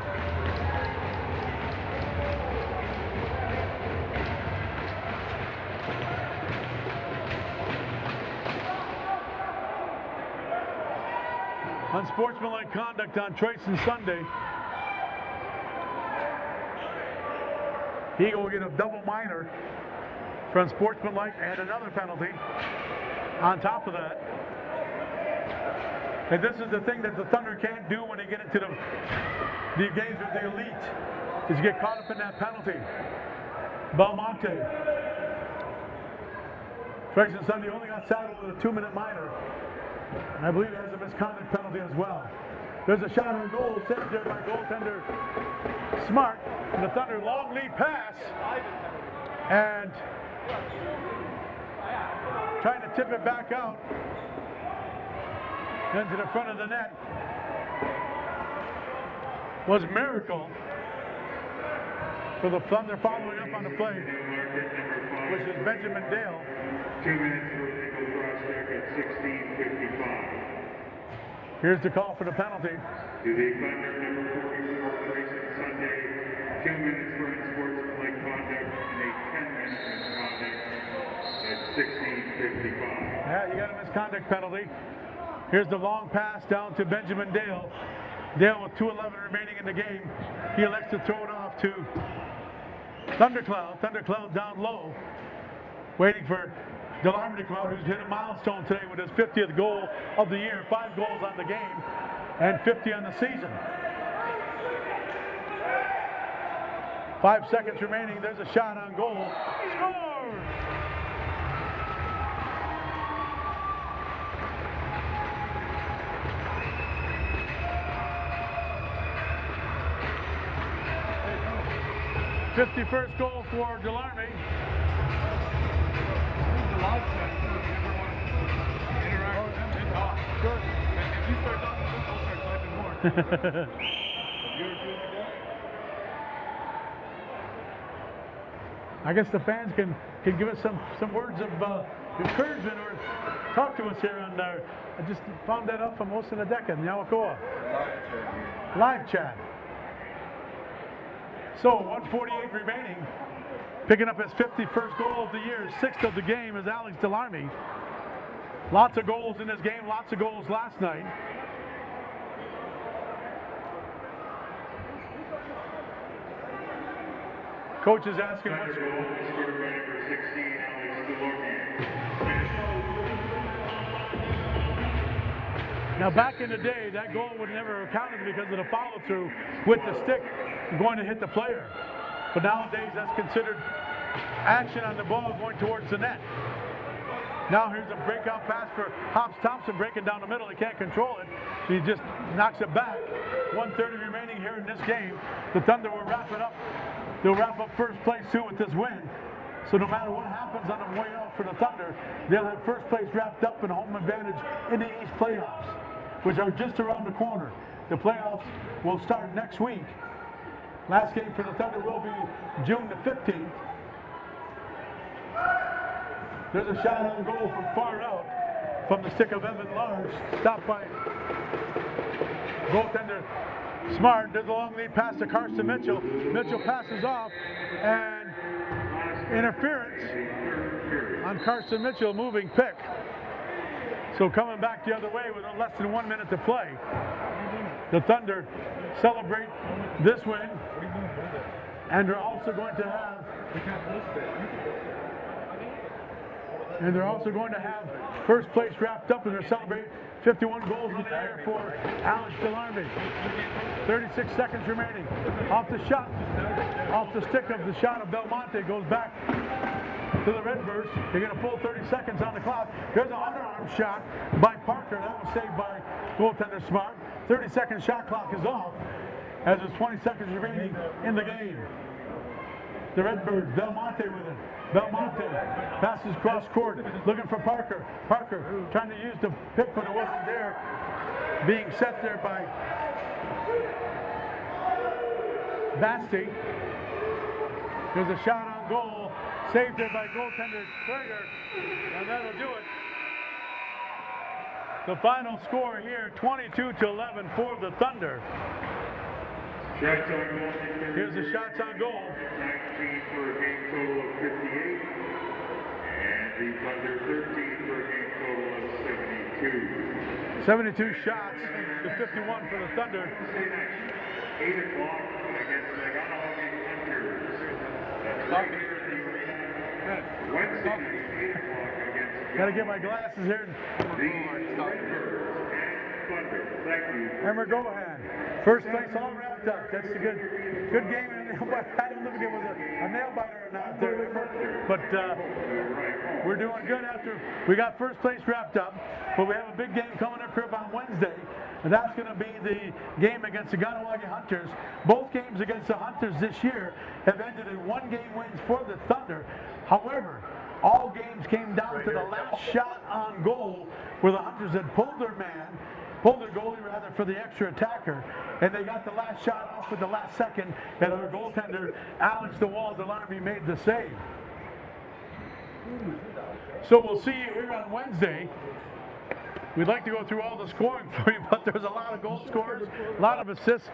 Unsportsmanlike conduct on Tracy Sunday. He will get a double minor for unsportsmanlike and another penalty on top of that. And this is the thing that the Thunder can't do when they get into the games with the elite, is get caught up in that penalty. Belmonte. Tracy Sunday only got saddled with a 2-minute minor. And I believe it has a misconduct penalty as well. There's a shot on goal, saved there by goaltender Smart. And the Thunder long lead pass. And trying to tip it back out into the front of the net was Miracle for the Thunder following up on the play, which is Benjamin Dale. 2 minutes for Nichols Prospect at 16:55. Here's the call for the penalty. To the Thunder, number 44, Grayson Sunday, 2 minutes for unsportsmanlike conduct and a 10-minute misconduct at 16:55. Yeah, you got a misconduct penalty. Here's the long pass down to Benjamin Dale. Dale with 2:11 remaining in the game. He elects to throw it off to Thundercloud. Thundercloud down low, waiting for Delarme to come out, who's hit a milestone today with his 50th goal of the year. 5 goals on the game and 50 on the season. 5 seconds remaining. There's a shot on goal. Scores! '51st goal for Delarme. Live chat too, if you ever want to interact with them and talk. Sure. And if you start talking, they'll start typing more. Have you ever feel like that? I guess the fans can give us some words of encouragement or talk to us here on I just found that out from most of the deck in Yawakoa. Live chat. So 1:48 remaining. Picking up his 51st goal of the year, 6th of the game is Alex Delarme. Lots of goals in this game, lots of goals last night. Coach is asking what's... Thunder goal is scored by number 16, Alex Delarme. Now back in the day, that goal would never have counted because of the follow-through with the stick going to hit the player. But nowadays, that's considered action on the ball going towards the net. Now here's a breakout pass for Hobbs Thompson breaking down the middle. He can't control it. He just knocks it back. 1:30 remaining here in this game. The Thunder will wrap it up. They'll wrap up first place too with this win. So no matter what happens on the way out for the Thunder, they'll have first place wrapped up in home advantage in the East playoffs, which are just around the corner. The playoffs will start next week. Last game for the Thunder will be June the 15th. There's a shot on goal from far out from the stick of Evan Lars. Stopped by goaltender Smart. There's a long lead pass to Carson Mitchell. Mitchell passes off and interference on Carson Mitchell moving pick. So coming back the other way with less than 1 minute to play. The Thunder celebrate this win, and they're also going to have And they're also going to have first place wrapped up as they celebrate 51 goals in the air for Alex Delarme. 36 seconds remaining. Off the shot, off the stick of the shot of Belmonte, goes back to the Redbirds. They're going to pull 30 seconds on the clock. There's an underarm shot by Parker. That was saved by goaltender Smart. 30-second shot clock is off as there's 20 seconds remaining in the game. The Redbirds, Belmonte with it. Belmonte passes cross court, looking for Parker. Parker trying to use the pick, but it wasn't there. Being set there by Basti. There's a shot on goal, saved there by goaltender Krager, and that'll do it. The final score here, 22-11 for the Thunder. Shots on goal. Here's the shots on goal. 19 for a game total of 58. And the Thunder 13 for a game total of 72. 72 shots to 51 for the Thunder. 8 o'clock against the Ganawagi Hunters. Wednesday night, 8 o'clock against Got to get my glasses here. the Redbirds and Thunder. Thank you. Emmer Gohan. First place all wrapped up. That's a good game. And I don't know if it was a nail biter or not there. But we're doing good after we got first place wrapped up. But we have a big game coming up here on Wednesday. And that's going to be the game against the Ganawagi Hunters. Both games against the Hunters this year have ended in one-game wins for the Thunder. However, all games came down to the last shot on goal where the Hunters had pulled their goalie rather, for the extra attacker, and they got the last shot off with the last second, and our goaltender, Alex Delarme, made the save. So we'll see you here on Wednesday. We'd like to go through all the scoring for you, but there's a lot of goal scorers, a lot of assists.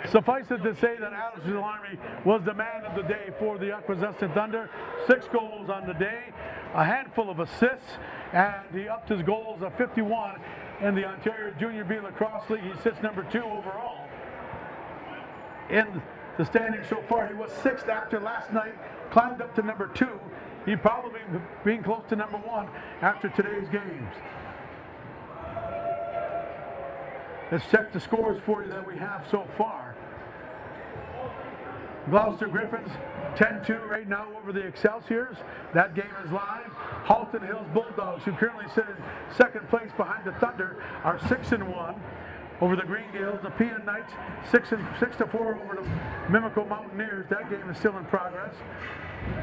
Suffice it to say that Alex Delarme was the man of the day for the Akwesasne Thunder. 6 goals on the day, a handful of assists, and he upped his goals of 51 in the Ontario Junior B Lacrosse League. He sits number 2 overall in the standings so far. He was 6th after last night, climbed up to number 2. He probably being close to number 1 after today's games. Let's check the scores for you that we have so far. Gloucester Griffins 10-2 right now over the Excelsiors. That game is live. Halton Hills Bulldogs, who currently sit in second place behind the Thunder, are 6-1 over the Green Gales. The Peon Knights 6-4 over the Mimico Mountaineers. That game is still in progress.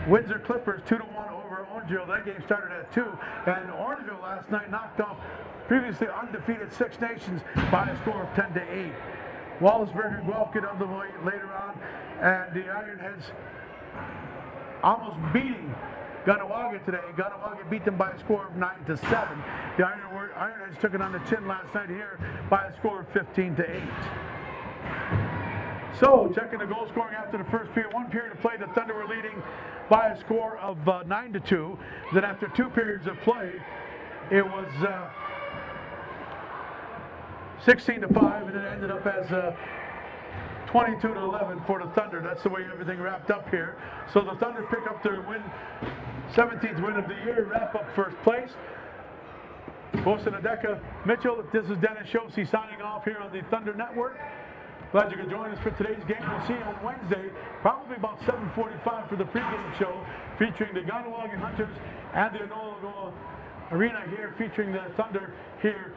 Windsor Clippers 2-1 over Orangeville. That game started at 2. And Orangeville last night knocked off previously undefeated Six Nations by a score of 10-8. Wallaceburg and Guelph get underway later on, and the Ironheads almost beating Ganawagi today. Ganawagi beat them by a score of 9-7. The Ironheads took it on the chin last night here by a score of 15-8. So, checking the goal scoring after the first period. 1 period of play, the Thunder were leading by a score of 9-2. Then after 2 periods of play, it was 16-5, and it ended up as 22-11 for the Thunder. That's the way everything wrapped up here. So the Thunder pick up their 17th win of the year, wrap up first place. Bosanadeka Mitchell, this is Dennis Shosey signing off here on the Thunder Network. Glad you could join us for today's game. We'll see you on Wednesday, probably about 7:45 for the pregame show, featuring the Ganawagi Hunters and the Enola Arena here, featuring the Thunder here